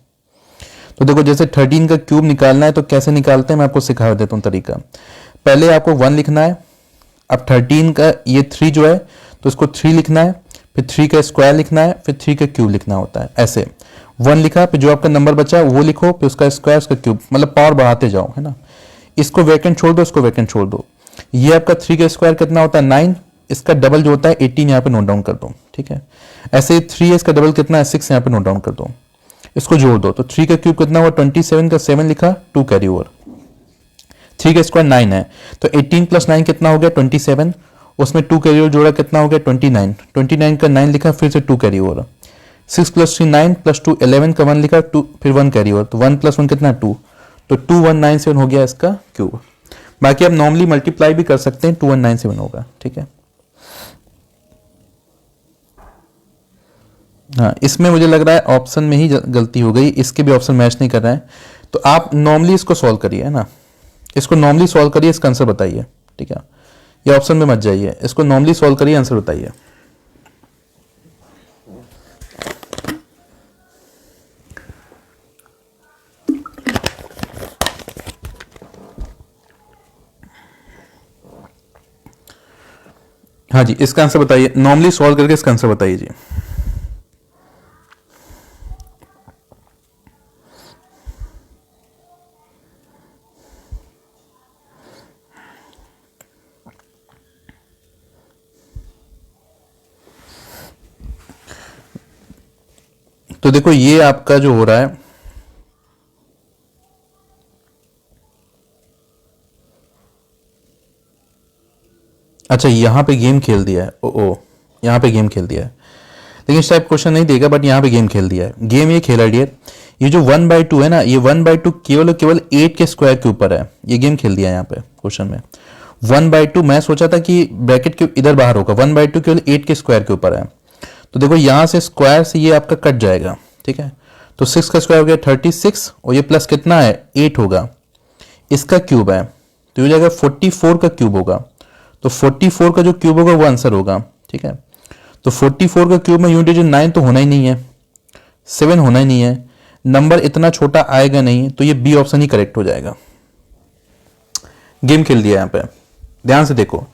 तो देखो जैसे 13 का क्यूब निकालना है तो कैसे निकालते हैं, मैं आपको सिखा देता हूं तरीका। पहले आपको 1 लिखना है, अब 13 का ये 3 जो है तो इसको 3 लिखना है, फिर 3 का स्क्वायर लिखना है, फिर 3 का क्यूब लिखना होता है। ऐसे 1 लिखा, फिर जो आपका नंबर बचा वो लिखो, फिर उसका स्क्वायर, उसका क्यूब, मतलब पावर बढ़ाते जाओ, है ना। इसको वैकेंट छोड़ दो, इसको वैकेंट छोड़ दो। ये आपका 3 का स्क्वायर कितना होता है, 9, इसका डबल जो होता है 18 यहाँ पे नोट डाउन कर दो, ठीक है। ऐसे 3 है, इसका डबल कितना है, 6 यहाँ पे नोट डाउन कर दो, इसको जोड़ दो। तो 3 का क्यूब कितना हुआ, 27 का 7 लिखा, 2 कैरी ओवर। 3 का स्क्वायर 9 है, तो 18 प्लस 9 कितना हो गया, 27, उसमें 2 कैरी ओवर जोड़ा, कितना हो गया, 29। 29 का 9 लिखा, फिर से 2 कैरी ओवर। 6 + 3 9 + 2 11 का 1 लिखा, 2 फिर 1 कैरी ओवर, तो 1 + 1 कितना, 2। तो 2197 हो गया इसका क्यूब। बाकी आप नॉर्मली मल्टीप्लाई भी कर सकते हैं, 2197 होगा, ठीक है। हाँ, इसमें मुझे लग रहा है ऑप्शन में ही गलती हो गई, इसके भी ऑप्शन मैच नहीं कर रहा है। तो आप नॉर्मली इसको सॉल्व करिए, है ना, इसको नॉर्मली सॉल्व करिए, इसका आंसर बताइए, ठीक है। ये ऑप्शन में मत जाइए, इसको नॉर्मली सॉल्व करिए, आंसर बताइए। हाँ जी, इसका आंसर बताइए, नॉर्मली सॉल्व करके इसका आंसर बताइए जी। तो देखो ये आपका जो हो रहा है, अच्छा यहां पे गेम खेल दिया है, ओ यहां पे गेम खेल दिया है, लेकिन इस टाइप क्वेश्चन नहीं देगा, बट यहां पे गेम खेल दिया है। गेम ये खेला डियर, ये जो 1/2 है ना, ये 1/2 केवल केवल 8 के स्क्वायर के ऊपर है, ये गेम खेल दिया है यहाँ पे क्वेश्चन में। 1/2 मैं सोचा था कि ब्रैकेट के इधर बाहर होगा, 1/2 केवल 8 के स्क्वायर के ऊपर है। तो देखो यहां से स्क्वायर से ये आपका कट जाएगा, ठीक है। तो 6 का स्क्वायर हो गया 36, और ये प्लस कितना है 8 होगा, इसका क्यूब है, तो ये हो जाएगा 44 का क्यूब होगा। तो 44 का जो क्यूब होगा वो आंसर होगा, ठीक है। तो 44 का क्यूब में यूनिट 9 तो होना ही नहीं है, 7 होना ही नहीं है, नंबर इतना छोटा आएगा नहीं, तो ये बी ऑप्शन ही करेक्ट हो जाएगा। गेम खेल दिया यहां पे, ध्यान से देखो,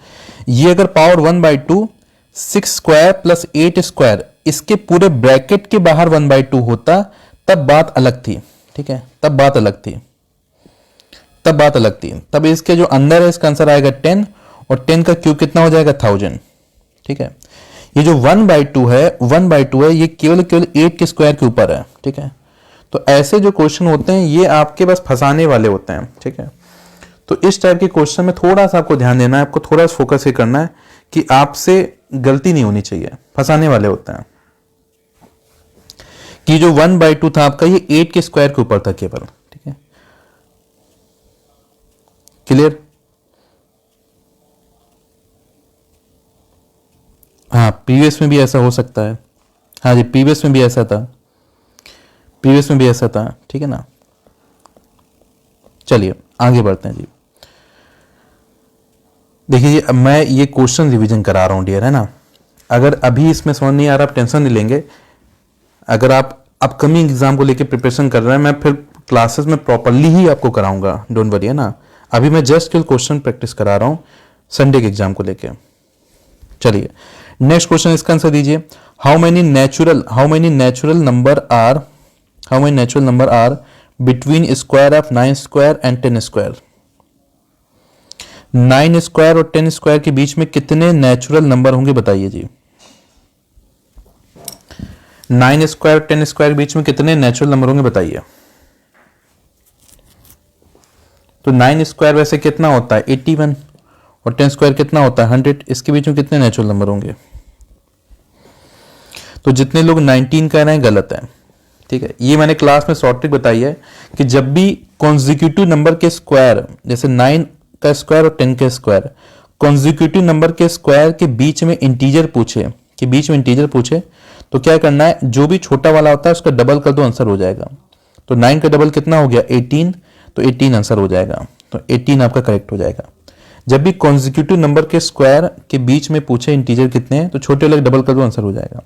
ये अगर पावर 1/2 6 स्क्वायर प्लस 8 स्क्वायर इसके पूरे ब्रैकेट के बाहर 1/2 होता, तब बात अलग थी, ठीक है, तब बात अलग थी, तब बात अलग थी। तब इसके जो अंदर है इसका आंसर आएगा 10, और 10 का क्यूब कितना हो जाएगा 1000, ठीक है। ये जो 1/2 है, 1/2 है, ये केवल केवल 8 के स्क्वायर के ऊपर है, ठीक है। तो ऐसे जो क्वेश्चन होते हैं ये आपके बस फंसाने वाले होते हैं, ठीक है। तो इस टाइप के क्वेश्चन में थोड़ा सा आपको ध्यान देना है, आपको थोड़ा सा फोकस ये करना है कि आपसे गलती नहीं होनी चाहिए, फंसाने वाले होते हैं। कि जो 1/2 था आपका, ये 8 के स्क्वायर के ऊपर था केवल, ठीक है, क्लियर। हाँ प्रीवियस में भी ऐसा हो सकता है, हाँ जी प्रीवियस में भी ऐसा था, प्रीवियस में भी ऐसा था, ठीक है ना। चलिए आगे बढ़ते हैं जी। देखिए मैं ये क्वेश्चन रिवीजन करा रहा हूं डियर, है ना। अगर अभी इसमें समझ नहीं आ रहा आप टेंशन नहीं लेंगे, अगर आप अपकमिंग एग्जाम को लेके प्रिपरेशन कर रहे हैं, मैं फिर क्लासेस में प्रॉपरली ही आपको कराऊंगा, डोंट वरी, है ना। अभी मैं जस्ट क्वेश्चन प्रैक्टिस करा रहा हूं संडे के एग्जाम को लेके। चलिए नेक्स्ट क्वेश्चन, इसका आंसर दीजिए। How many natural number are between square of 9 square and 10 square. 9 square और 10 स्क्वायर के बीच में कितने नेचुरल नंबर होंगे बताइए जी। 9 स्क्वायर और 10 स्क्वायर के बीच में कितने नेचुरल नंबर होंगे बताइए। तो 9 स्क्वायर वैसे कितना होता है 81, और 10 स्क्वायर कितना होता है 100, इसके बीच में कितने नेचुरल नंबर होंगे। तो जितने लोग 19 कह रहे हैं गलत है, ठीक है। ये मैंने क्लास में शॉर्ट ट्रिक बताई है कि जब भी कॉन्जिक्यूटिव नंबर के स्क्वायर, जैसे 9 का स्क्वायर और 10 का स्क्वायर, कॉन्जिक्यूटिव नंबर के स्क्वायर के बीच में इंटीजर पूछे, तो क्या करना है, जो भी छोटा वाला होता है उसका डबल कर दो, आंसर हो जाएगा। तो 9 का डबल कितना हो गया 18, तो 18 आंसर हो जाएगा, तो 18 आपका करेक्ट हो जाएगा। जब भी कॉन्जिक्यूटिव नंबर के स्क्वायर के बीच में पूछे इंटीजर कितने हैं, तो छोटे वाले डबल कर दो, आंसर हो जाएगा।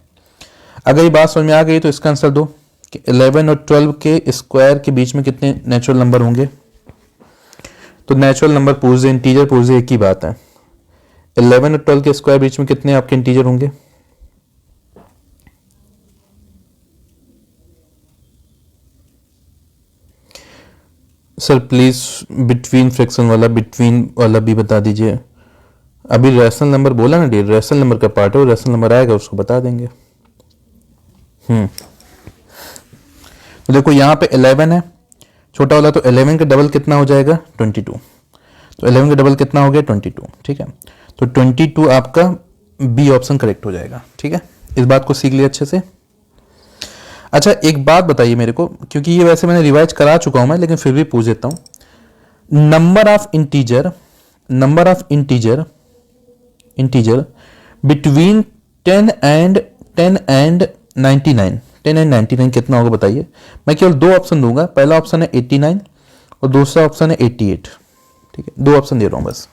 अगर ये बात समझ में आ गई तो इसका आंसर दो कि 11 और 12 के स्क्वायर के बीच में कितने नेचुरल नंबर होंगे। तो नेचुरल नंबर पूछ दे, इंटीजर पूछ दे, एक ही बात है। 11 और 12 के स्क्वायर बीच में कितने आपके इंटीजर होंगे। सर प्लीज बिटवीन फ्रैक्शन वाला, बिटवीन वाला भी बता दीजिए। अभी रैशनल नंबर बोला ना, डियर रैशनल नंबर का पार्ट है, वो रैशनल नंबर आएगा उसको बता देंगे। तो देखो यहां पे 11 है छोटा वाला, तो 11 का डबल कितना हो जाएगा 22, तो 11 का डबल कितना हो गया 22, ठीक है। तो 22 आपका बी ऑप्शन करेक्ट हो जाएगा, ठीक है। इस बात को सीख लिया अच्छे से। अच्छा एक बात बताइए मेरे को, क्योंकि ये वैसे मैंने रिवाइज करा चुका हूं मैं, लेकिन फिर भी पूछ देता हूं। Number of integer between 10 and 99, 10 and 99 कितना होगा बताइए। मैं केवल दो ऑप्शन दूंगा, पहला ऑप्शन है 89 और दूसरा ऑप्शन है 88, ठीक है। दो ऑप्शन दे रहा हूं बस।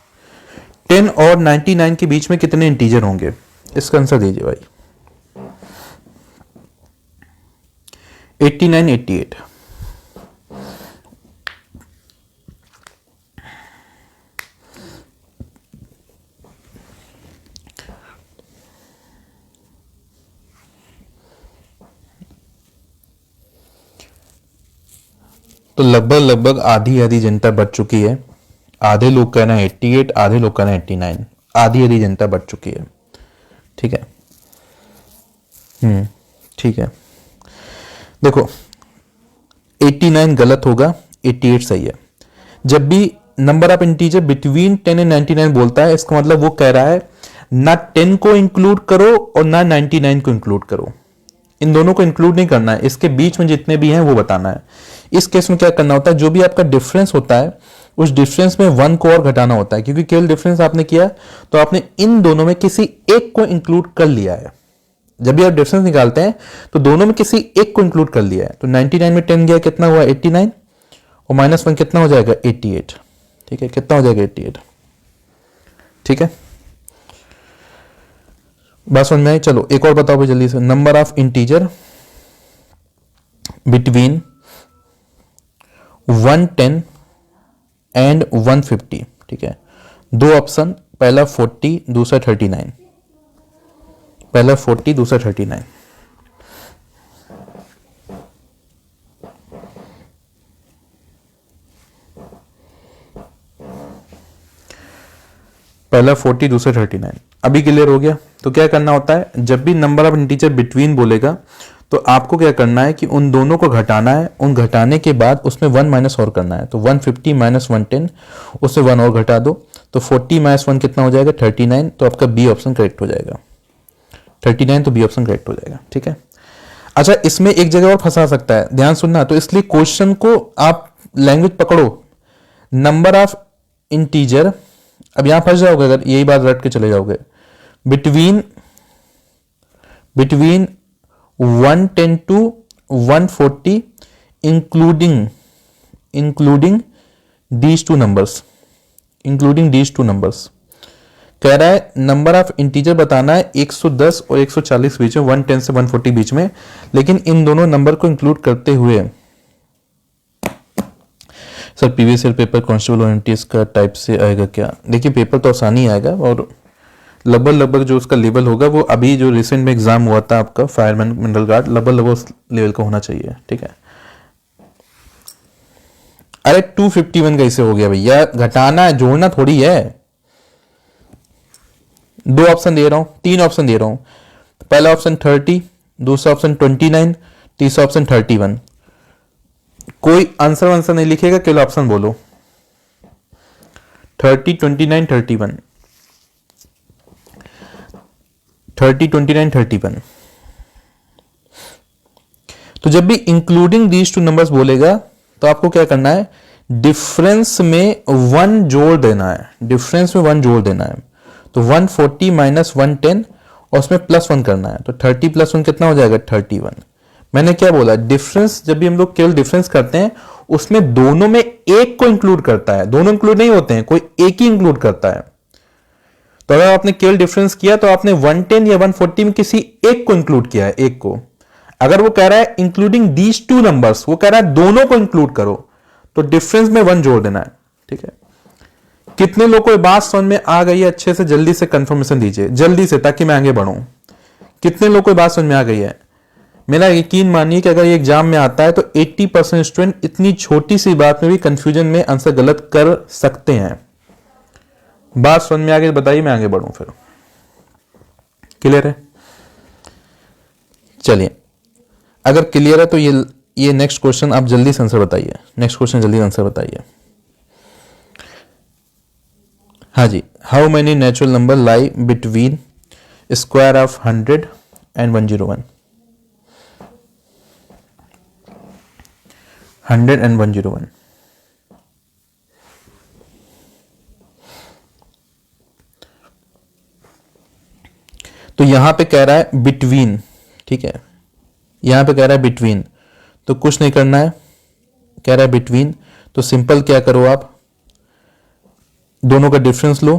10 और 99 के बीच में कितने इंटीजर होंगे, इसका आंसर दीजिए भाई। 89, 88। तो लगभग आधी जनता बढ़ चुकी है। आधे लोग कहना है 88, आधे लोग कहना है 89, आधी जनता बढ़ चुकी है, ठीक है। ठीक है। देखो 89 गलत होगा, 88 सही है। जब भी number of integer between 10 and 99 बोलता है, इसका मतलब वो कह रहा है ना 10 को इंक्लूड करो और ना 99 को इंक्लूड करो, इन दोनों को इंक्लूड नहीं करना है, इसके बीच में जितने भी हैं वो बताना है। इस केस में क्या करना होता है, जो भी आपका डिफरेंस होता है उस डिफरेंस में 1 को और घटाना होता है, क्योंकि केवल डिफरेंस आपने किया तो आपने इन दोनों में किसी एक को इंक्लूड कर लिया है। जब भी आप डिफरेंस निकालते हैं तो दोनों में किसी एक को इंक्लूड कर लिया है। तो 99 में 10 गया, कितना हुआ 89, और -1 कितना हो जाएगा 88। ठीक है, कितना हो जाएगा 88। ठीक है, बात समझ में आई। चलो एक और बताओ भाई जल्दी से, number of integer between 110 and 150। ठीक है, दो ऑप्शन, पहला 40 दूसरा 39, पहला 40 दूसरा 39। पहला 40 दूसरा 39। अभी क्लियर हो गया। तो क्या करना होता है, जब भी नंबर ऑफ इंटीजर बिटवीन बोलेगा तो आपको क्या करना है कि उन दोनों को घटाना है, उन घटाने के बाद उसमें 1 माइनस और करना है। तो 150 माइनस 110, उसमें 1 और घटा दो, तो 40 माइनस 1 कितना हो जाएगा 39। तो आपका बी ऑप्शन करेक्ट हो जाएगा 39, तो बी ऑप्शन करेक्ट हो जाएगा। ठीक है, अच्छा इसमें एक जगह और फंसा सकता है, ध्यान सुनना। तो इसलिए क्वेश्चन को आप लैंग्वेज पकड़ो, नंबर ऑफ इंटीजर, अब यहां फंस जाओगे अगर यही बात रट के चले जाओगे, between 110 to 140 including these two numbers, कह रहा है नंबर ऑफ इंटीजर बताना है 110 और 140 बीच में, 110 से 140 बीच में, लेकिन इन दोनों नंबर को इंक्लूड करते हुए। Sir previous year paper constable और एमटीएस का टाइप से आएगा क्या? देखिए पेपर तो आसानी आएगा, और लगभग जो उसका लेवल होगा वो अभी जो रिसेंट में एग्जाम हुआ था आपका फायरमैन मिनरल गार्ड, लगभग उस लेवल का होना चाहिए। ठीक है, अरे 251 कैसे हो गया भैया? घटाना है, जोड़ना थोड़ी है। दो ऑप्शन दे रहा हूं, 3 ऑप्शन दे रहा हूं। पहला ऑप्शन 30, दूसरा ऑप्शन 29, तीसरा ऑप्शन 31। कोई आंसर नहीं लिखेगा, केवल ऑप्शन बोलो। 30, 29, 31, 30, 29, 31। तो जब भी इंक्लूडिंग दीज टू नंबर्स बोलेगा तो आपको क्या करना है, डिफरेंस में 1 जोड़ देना है, डिफरेंस में 1 जोड़ देना है। तो 140 माइनस 110 और उसमें +1 करना है। तो 30 + 1 कितना हो जाएगा 31। मैंने क्या बोला, डिफरेंस जब भी हम लोग केवल डिफरेंस करते हैं उसमें दोनों में एक को इंक्लूड करता है, दोनों इंक्लूड नहीं होते हैं, कोई एक ही इंक्लूड करता है। तो अगर आपने केवल डिफरेंस किया तो आपने 110 या 140 में किसी एक को इंक्लूड किया है, एक को। अगर वो कह रहा है इंक्लूडिंग दीज टू नंबर्स, वो कह रहा है दोनों को इंक्लूड करो, तो डिफरेंस में 1 जोड़ देना है। ठीक है, कितने लोगों को ये बात समझ में आ गई है? अच्छे से जल्दी से कंफर्मेशन दीजिए, जल्दी से, ताकि मैं आगे बढ़ूं। कितने लोगों को ये बात समझ में आ गई है? मेरा यकीन मानिए कि अगर ये एग्जाम में आता है तो 80% स्टूडेंट इतनी छोटी सी बात में भी कंफ्यूजन में आंसर गलत कर सकते हैं। बात समझ में आ गई बताइए, मैं आगे बढ़ूं फिर। क्लियर है? चलिए, अगर क्लियर है तो ये नेक्स्ट क्वेश्चन आप जल्दी से आंसर बताइए। नेक्स्ट क्वेश्चन जल्दी आंसर बताइए। हाँ जी, how many natural number lie between square of 100 and 101? 100 and 101। तो यहां पे कह रहा है बिटवीन, ठीक है, यहां पे कह रहा है बिटवीन, तो कुछ नहीं करना है, कह रहा है बिटवीन, तो सिंपल क्या करो आप, दोनों का डिफरेंस लो।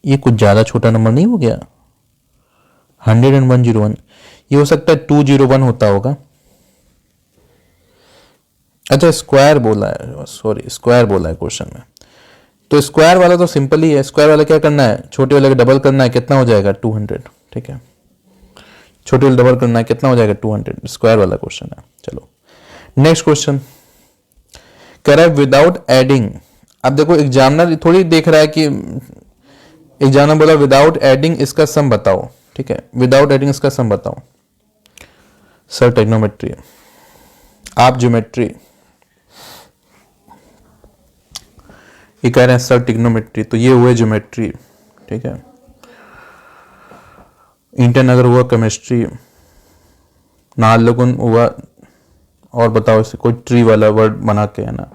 ये कुछ ज्यादा छोटा नंबर नहीं हो गया? 100 एंड 101, ये हो सकता है 201 होता होगा। अच्छा स्क्वायर बोला है, सॉरी स्क्वायर बोला है क्वेश्चन में, तो स्क्वायर वाला तो सिंपल ही है। स्क्वायर वाला क्या करना है, छोटे वाले का डबल करना है, कितना हो जाएगा 200। ठीक है, छोटे वाले डबल करना है, कितना हो जाएगा 200। स्क्वायर वाला क्वेश्चन है। चलो नेक्स्ट क्वेश्चन कह रहा है विदाउट एडिंग। अब देखो एग्जामिनर थोड़ी देख रहा है कि, एग्जामिनर बोला विदाउट एडिंग इसका सम बताओ। ठीक है। विदाउट एडिंग इसका सम बताओ। सर ट्रिग्नोमेट्री, आप ज्योमेट्री, ये कह रहे हैं सर ट्रिग्नोमेट्री, तो ये हुए ज्योमेट्री, ठीक है। इंटरन अगर हुआ केमिस्ट्री, नालगुन हुआ, और बताओ इसे कोई ट्री वाला वर्ड बना के, है ना,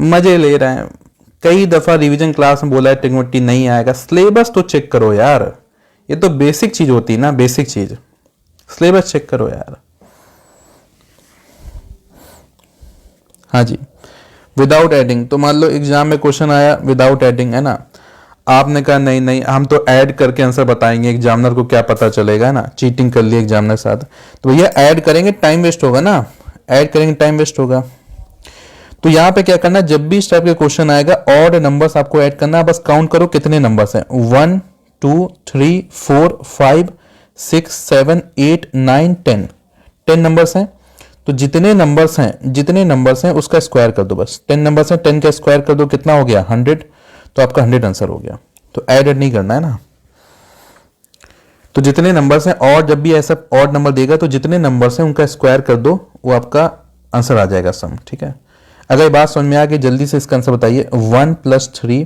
मजे ले रहे हैं। कई दफा रिवीजन क्लास में बोला है ट्रिग्नोमेट्री नहीं आएगा, सिलेबस तो चेक करो यार, ये तो बेसिक चीज होती है ना, बेसिक चीज, सिलेबस चेक करो यार। हाँ जी, विदाउट एडिंग, तो मान लो एग्जाम में क्वेश्चन आया विदाउट एडिंग, है ना, आपने कहा नहीं नहीं हम तो ऐड करके आंसर बताएंगे, एग्जामिनर को क्या पता चलेगा, है ना, चीटिंग कर ली एग्जामिनर के साथ, तो भैया ऐड करेंगे टाइम वेस्ट होगा ना, ऐड करेंगे टाइम वेस्ट होगा। तो यहां पे क्या करना, जब भी इस टाइप का क्वेश्चन आएगा ऑड नंबर्स आपको ऐड करना है, बस काउंट करो कितने नंबर्स हैं, 1 2 3 4 5 6 7 8 9 10, 10 नंबर्स हैं। तो जितने नंबर्स हैं उसका स्क्वायर कर दो, बस 10 नंबर्स हैं, 10 का स्क्वायर कर दो, कितना हो गया 100, तो आपका 100 आंसर हो गया। तो ऐड नहीं करना है ना, तो जितने नंबर्स हैं, और जब भी ऐसा ऑड नंबर देगा तो जितने नंबर्स हैं उनका स्क्वायर कर दो, वो आपका आंसर आ जाएगा सम, ठीक है। अगर ये बात समझ में आ गई जल्दी से इसका आंसर बताइए, 1 + 3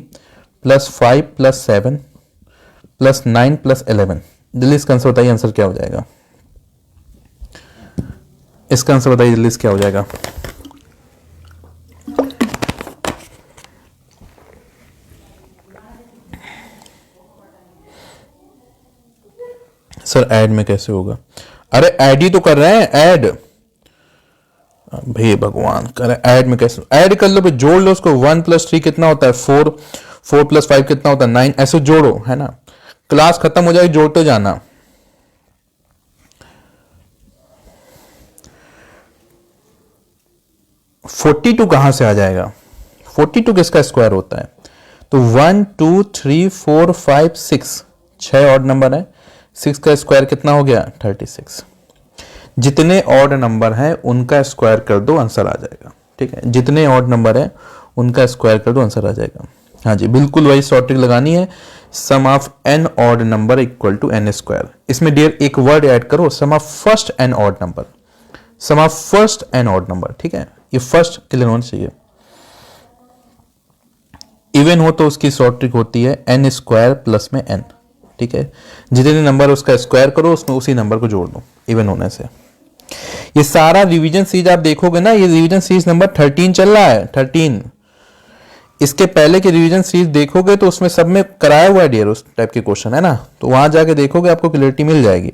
+ 5 + 7 + 9 + 11, जल्दी इसका आंसर बताइए, आंसर क्या हो जाएगा, इसका आंसर बताइए जल्दी से क्या हो जाएगा। सर ऐड में कैसे होगा, अरे ऐड ही तो कर रहे हैं, ऐड भाई भगवान कर, ऐड में कैसे, ऐड कर लो भाई, जोड़ लो उसको, 1 + 3 कितना होता है 4, 4 + 5 कितना होता है 9, ऐसे जोड़ो, है ना, क्लास खत्म हो जाएगी जोड़ते जाना। फोर्टी 42 कहां से आ जाएगा, 42 किसका स्क्वायर होता है, तो 1 2 3 4 5 6, 6 ऑड नंबर है, 6 का स्क्वायर कितना हो गया 36, जितने ऑड नंबर हैं उनका स्क्वायर कर दो आंसर आ जाएगा, ठीक है, जितने ऑड नंबर है उनका स्क्वायर कर दो आंसर आ जाएगा। हाँ जी बिल्कुल वही शॉर्ट ट्रिक लगानी है, sum of n odd number equal to n square, इसमें डियर एक वर्ड ऐड करो, sum of first n odd number, sum of first n odd number, ठीक है, ये फर्स्ट क्लियर होना चाहिए। इवन हो तो उसकी शॉर्ट ट्रिक होती है n स्क्वायर प्लस में n, ठीक है, जितने नंबर उसका स्क्वायर करो उसमें उसी नंबर को जोड़ दो इवन होने से। ये सारा रिवीजन सीरीज आप देखोगे ना, ये रिवीजन सीरीज नंबर 13 चल रहा है, 13, इसके पहले के रिवीजन सीरीज देखोगे तो उसमें सब में कराया हुआ है डियर उस टाइप के क्वेश्चन, है ना, तो वहां जाके देखोगे आपको क्लियरिटी मिल जाएगी।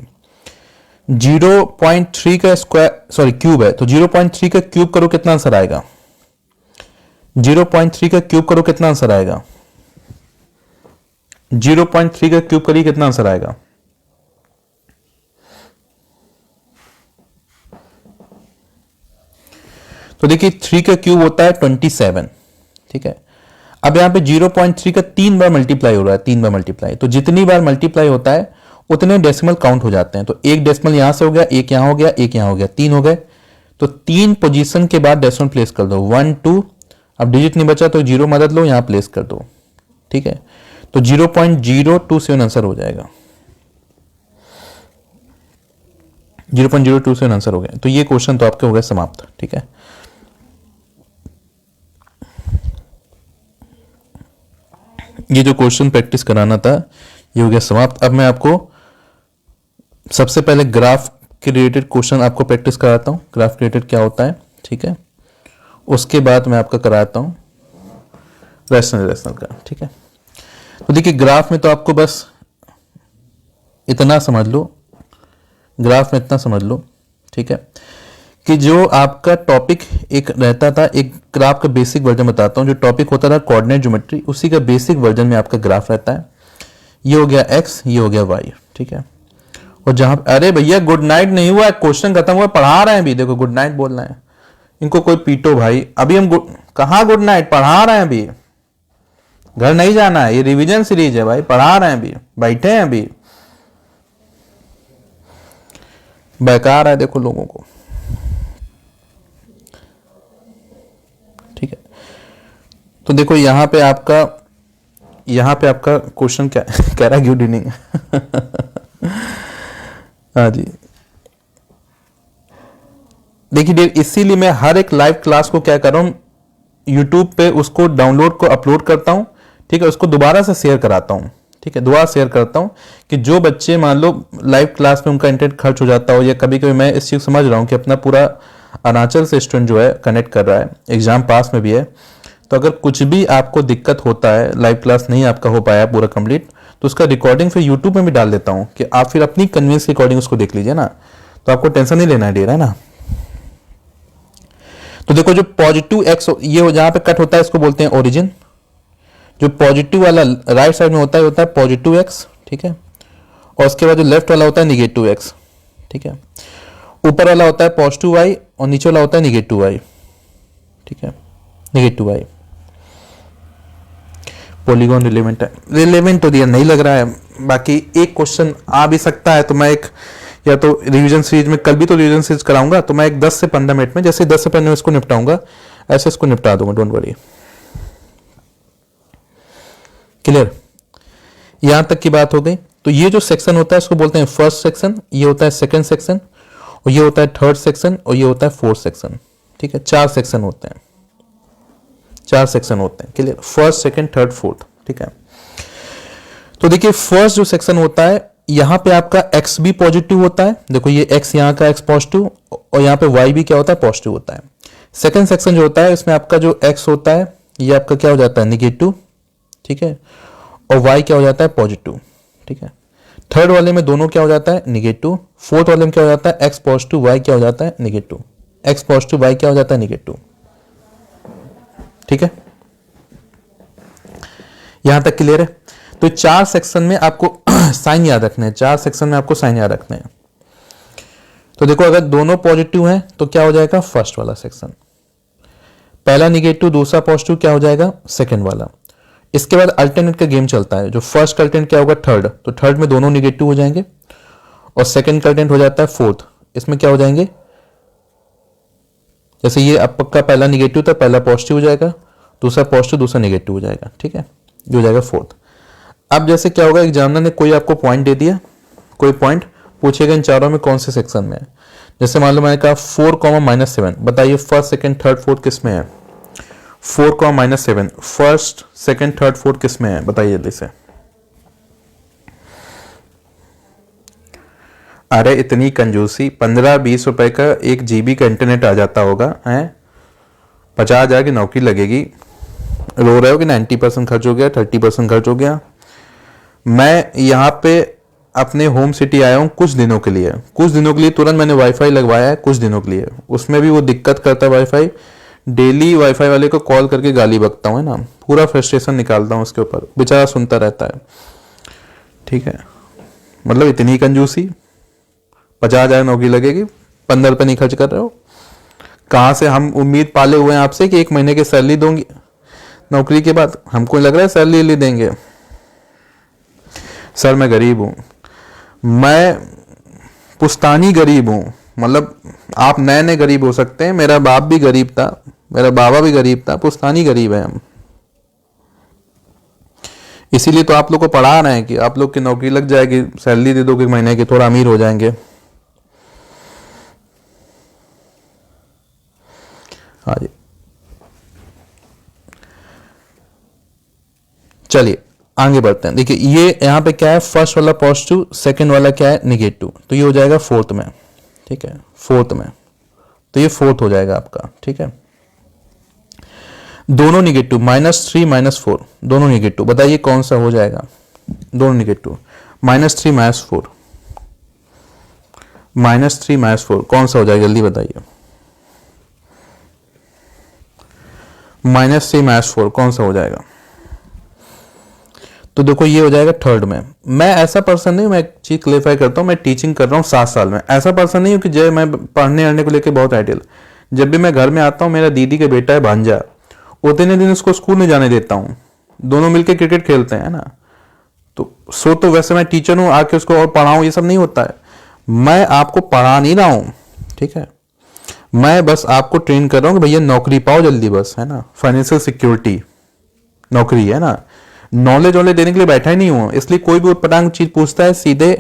0.3 का स्क्वायर सॉरी क्यूब है, तो 0.3 का क्यूब करो कितना आंसर आएगा, 0.3 का क्यूब करो कितना आंसर आएगा, 0.3 का क्यूब करिए कितना आंसर आएगा, तो देखिए 3 का क्यूब होता है 27, ठीक है। अब यहां पे 0.3 का 3 बार मल्टीप्लाई हो रहा है, 3 बार मल्टीप्लाई, तो जितनी बार मल्टीप्लाई होता है उतने डेसिमल काउंट हो जाते हैं, तो एक डेसिमल यहां से हो गया, एक यहां हो गया, एक यहां हो गया, 3 हो गए, तो 3 पोजीशन के बाद डेसिमल प्लेस कर दो, 1 2, अब डिजिट नहीं बचा तो 0 मदद लो, यहां प्लेस कर दो, ठीक है, तो 0.027 आंसर हो जाएगा, 0.027 आंसर हो गया। तो ये क्वेश्चन तो आपके हो गए समाप्त, ठीक है। ये जो क्वेश्चन प्रैक्टिस कराना था ये हो गया समाप्त। अब मैं आपको सबसे पहले ग्राफ के रिलेटेड क्वेश्चन आपको प्रैक्टिस कराता हूँ, ग्राफ रिलेटेड क्या होता है, ठीक है, उसके बाद मैं आपका कराता हूँ रैशनल का, ठीक है। तो देखिए ग्राफ में तो आपको बस इतना समझ लो, ग्राफ में इतना समझ लो, ठीक है, कि जो आपका टॉपिक एक रहता था, एक ग्राफ का बेसिक वर्जन बताता हूं, जो टॉपिक होता था कोऑर्डिनेट ज्योमेट्री, उसी का बेसिक वर्जन में आपका ग्राफ रहता है, ये हो गया x, ये हो गया y, ठीक है। और जहां अरे भैया गुड नाइट नहीं हुआ, क्वेश्चन खत्म हुआ, पढ़ा रहे हैं अभी, देखो गुड नाइट बोल रहे हैं, इनको कोई पीटो भाई, अभी हम कहां गुड नाइट, पढ़ा रहे हैं अभी, घर नहीं जाना है, ये रिविजन सीरीज है भाई, पढ़ा रहे हैं अभी, बैठे हैं अभी, बेकार है देखो लोगों को, ठीक है। तो देखो यहां पे आपका क्वेश्चन क्या कह रहा है, गुड इवनिंग हाँ जी, देखिए इसीलिए मैं हर एक लाइव क्लास को क्या कर रहा हूँ, यूट्यूब पे उसको डाउनलोड को अपलोड करता हूँ, ठीक है, उसको दोबारा से शेयर कराता हूँ, ठीक है, दोबारा शेयर करता हूँ कि जो बच्चे मान लो लाइव क्लास में उनका इंटरनेट खर्च हो जाता हो, या कभी कभी मैं इस चीज़ समझ रहा हूँ कि अपना पूरा अरुणाचल से स्टूडेंट जो है कनेक्ट कर रहा है, एग्जाम पास में भी है, तो अगर कुछ भी आपको दिक्कत होता है, लाइव क्लास नहीं आपका हो पाया पूरा कंप्लीट, तो उसका रिकॉर्डिंग फिर यूट्यूब में भी डाल देता हूँ कि आप फिर अपनी कन्वीनियंस के अकॉर्डिंग उसको देख लीजिए ना, तो आपको टेंशन नहीं लेना है, डेरा है ना। तो देखो जो पॉजिटिव एक्स ये जहां पे कट होता है इसको बोलते हैं ओरिजिन, जो पॉजिटिव वाला राइट साइड में होता है पॉजिटिव एक्स, ठीक है, और उसके बाद जो लेफ्ट वाला होता है निगेटिव एक्स, ठीक है, ऊपर वाला होता है पॉजिटिव वाई और नीचे वाला होता है निगेटिव वाई, ठीक है, निगेटिव वाई। पॉलीगॉन रिलेवेंट है, रिलेवेंट तो दिया नहीं लग रहा है, बाकी एक क्वेश्चन आ भी सकता है, तो मैं एक या तो रिवीजन सीरीज में, कल भी तो रिवीजन सीरीज कराऊंगा, तो मैं एक 10 से 15 मिनट में, जैसे 10 से 15 में इसको निपटाऊंगा, ऐसे इसको निपटा दूंगा, डोंट वरी। क्लियर, यहां तक की बात हो गई। तो ये जो सेक्शन होता है इसको बोलते हैं फर्स्ट सेक्शन, ये होता है सेकंड सेक्शन, और ये होता है थर्ड सेक्शन, और ये होता है फोर्थ सेक्शन, ठीक है, 4 सेक्शन होते हैं, 4 सेक्शन होते हैं। Clear, first second third fourth, ठीक है। तो देखिए फर्स्ट जो सेक्शन होता है, यहां पे आपका x भी पॉजिटिव होता है, देखो ये x यहां का x पॉजिटिव, और यहां पे y भी क्या होता है, पॉजिटिव होता है। सेकंड सेक्शन जो होता है इसमें आपका जो x होता है ये आपका क्या हो जाता है, निगेटिव, ठीक है, और y क्या हो जाता है, पॉजिटिव, ठीक है। थर्ड वाले में दोनों क्या हो जाता है, निगेटिव। फोर्थ वाले में क्या हो जाता है, x पॉजिटिव y क्या हो जाता है, निगेटिव, x पॉजिटिव y क्या हो जाता है, निगेटिव, ठीक है। यहां तक क्लियर है। तो 4 सेक्शन में आपको साइन याद रखने हैं, 4 सेक्शन में आपको साइन याद रखने हैं। तो देखो अगर दोनों पॉजिटिव हैं तो क्या हो जाएगा, फर्स्ट वाला सेक्शन, पहला निगेटिव दूसरा पॉजिटिव क्या हो जाएगा, सेकंड वाला। इसके बाद अल्टरनेट का गेम चलता है, जो फर्स्ट अल्टरनेट क्या होगा, थर्ड, तो थर्ड में दोनों निगेटिव हो जाएंगे, और सेकंड अल्टरनेट हो जाता है फोर्थ, इसमें क्या हो जाएंगे, जैसे ये आपका पहला निगेटिव था, पहला पॉजिटिव हो जाएगा, दूसरा पॉजिटिव दूसरा निगेटिव हो जाएगा, ठीक है, ये हो जाएगा फोर्थ। अब जैसे क्या होगा, एग्जामिनर ने कोई आपको पॉइंट दे दिया, कोई पॉइंट पूछेगा इन चारों में कौन से सेक्शन में है, जैसे मान लो मैंने कहा 4,-7, बताइए फर्स्ट सेकंड थर्ड फोर्थ किस में है, 4,-7 फर्स्ट सेकंड थर्ड फोर्थ किस में है, बताइए जल्दी से। अरे इतनी कंजूसी, 15-20 रुपए का 1 GB का इंटरनेट आ जाता होगा, है 50,000 की नौकरी लगेगी, रो रहे हो कि 90% खर्च हो गया, 30% खर्च हो गया। मैं यहाँ पे अपने होम सिटी आया हूँ कुछ दिनों के लिए, तुरंत मैंने वाईफाई लगवाया है कुछ दिनों के लिए, उसमें भी वो दिक्कत करता है वाईफाई, डेली वाईफाई वाले को कॉल करके गाली बकता हूँ, है ना, पूरा फ्रस्ट्रेशन निकालता हूँ उसके ऊपर, बेचारा सुनता रहता है, ठीक है। मतलब इतनी कंजूसी, 50,000 नौकरी लगेगी, 15 रुपये नहीं खर्च कर रहे हो। कहाँ से हम उम्मीद पाले हुए हैं आपसे कि 1 महीने की सैलरी दूंगी नौकरी के बाद, हमको लग रहा है सैलरी देंगे। सर मैं गरीब हूँ, मैं पुश्तानी गरीब हूँ, मतलब आप नए नए गरीब हो सकते हैं, मेरा बाप भी गरीब था, मेरा बाबा भी गरीब था, पुश्तानी गरीब है हम। इसीलिए तो आप लोग को पढ़ा रहे हैं कि आप लोग की नौकरी लग जाएगी, सैलरी दे दोगे महीने की, थोड़ा अमीर हो जाएंगे। हाँ जी, चलिए आगे बढ़ते हैं। देखिए ये यहाँ पे क्या है, फर्स्ट वाला पॉजिटिव, सेकंड वाला क्या है, निगेटिव, तो ये हो जाएगा फोर्थ में, ठीक है, फोर्थ में, तो ये फोर्थ हो जाएगा आपका, ठीक है। दोनों निगेटिव, -3 -4 दोनों निगेटिव, बताइए कौन सा हो जाएगा, दोनों निगेटिव, -3 -4, -3 -4 कौन सा हो जाएगा, जल्दी बताइए, -3 -4 कौन सा हो जाएगा। तो देखो ये हो जाएगा थर्ड में। मैं ऐसा पर्सन नहीं, मैं एक चीज क्लेरिफाई करता हूँ, मैं टीचिंग कर रहा हूँ 7 साल में, ऐसा पर्सन नहीं हूँ कि जब मैं पढ़ने अढ़ने को लेकर बहुत आइडियल, जब भी मैं घर में आता हूँ, मेरा दीदी का बेटा है भांजा, उतने दिन उसको स्कूल नहीं जाने देता हूँ, दोनों मिलकर क्रिकेट खेलते हैं ना, तो वैसे मैं टीचर हूँ, आके उसको और पढ़ाऊँ, ये सब नहीं होता है। मैं आपको पढ़ा नहीं रहा हूँ, ठीक है, मैं बस आपको ट्रेन कर रहा हूँ कि भैया नौकरी पाओ जल्दी, बस, है ना, फाइनेंशियल सिक्योरिटी नौकरी है ना, नॉलेज वॉलेज देने के लिए बैठा ही नहीं हूँ। इसलिए कोई भी उटपटांग चीज पूछता है सीधे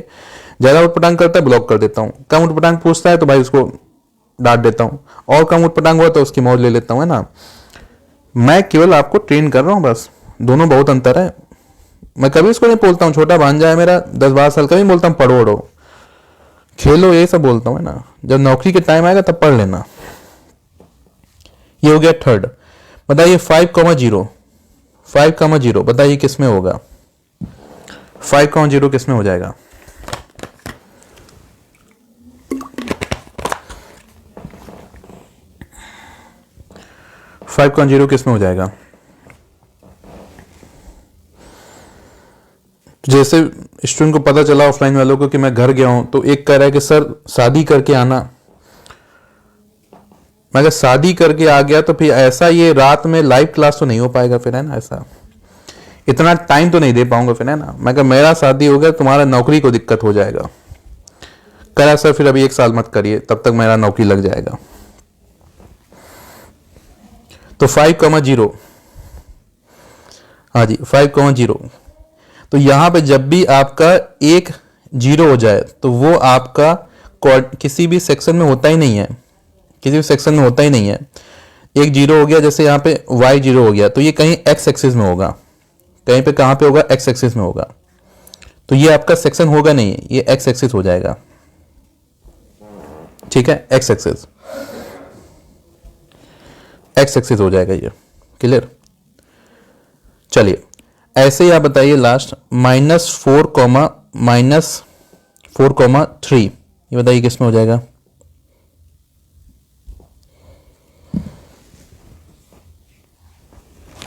ज़्यादा उटपटांग करता है ब्लॉक कर देता हूँ, कम उटपटांग पूछता है तो भाई उसको डांट देता हूँ, और कम उटपटांग हुआ तो उसकी मौज ले लेता हूँ, है ना। मैं केवल आपको ट्रेन कर रहा हूँ बस, दोनों बहुत अंतर है। मैं कभी उसको नहीं बोलता हूँ, छोटा भांजा है मेरा 10-12 साल, कभी बोलता हूँ पढ़ो वढ़ो खेलो, ये सब बोलता हूँ, है ना। जब नौकरी के टाइम आएगा तब पढ़ लेना। ये हो गया थर्ड। बताइए 5,0, 5,0 बताइए किस में होगा, 5,0 किस में हो जाएगा। 5,0 किस में हो जाएगा। जैसे स्टूडेंट को पता चला ऑफलाइन वालों को कि मैं घर गया हूं, तो एक कह रहा है कि सर शादी करके आना। मैं अगर शादी करके आ गया तो फिर ऐसा ये रात में लाइव क्लास तो नहीं हो पाएगा फिर, है ना। ऐसा इतना टाइम तो नहीं दे पाऊंगा फिर, है ना। मैं अगर मेरा शादी हो गया तुम्हारा नौकरी को दिक्कत हो जाएगा। कह रहा सर फिर अभी 1 साल मत करिए, तब तक मेरा नौकरी लग जाएगा। तो 5,0, हाँ जी 5,0। तो यहां पे जब भी आपका एक 0 हो जाए तो वो आपका किसी भी सेक्शन में होता ही नहीं है, किसी भी सेक्शन में होता ही नहीं है। एक 0 हो गया, जैसे यहाँ पे y 0 हो गया, तो ये कहीं x एक्सिस में होगा, कहीं पे कहां पे होगा, x एक्सिस में होगा। तो ये आपका सेक्शन होगा नहीं, ये x एक्सिस हो जाएगा, ठीक है। x एक्सिस, x एक्सिस हो जाएगा ये, क्लियर। चलिए ऐसे ही आप बताइए लास्ट -4,-3, ये बताइए किस में हो जाएगा।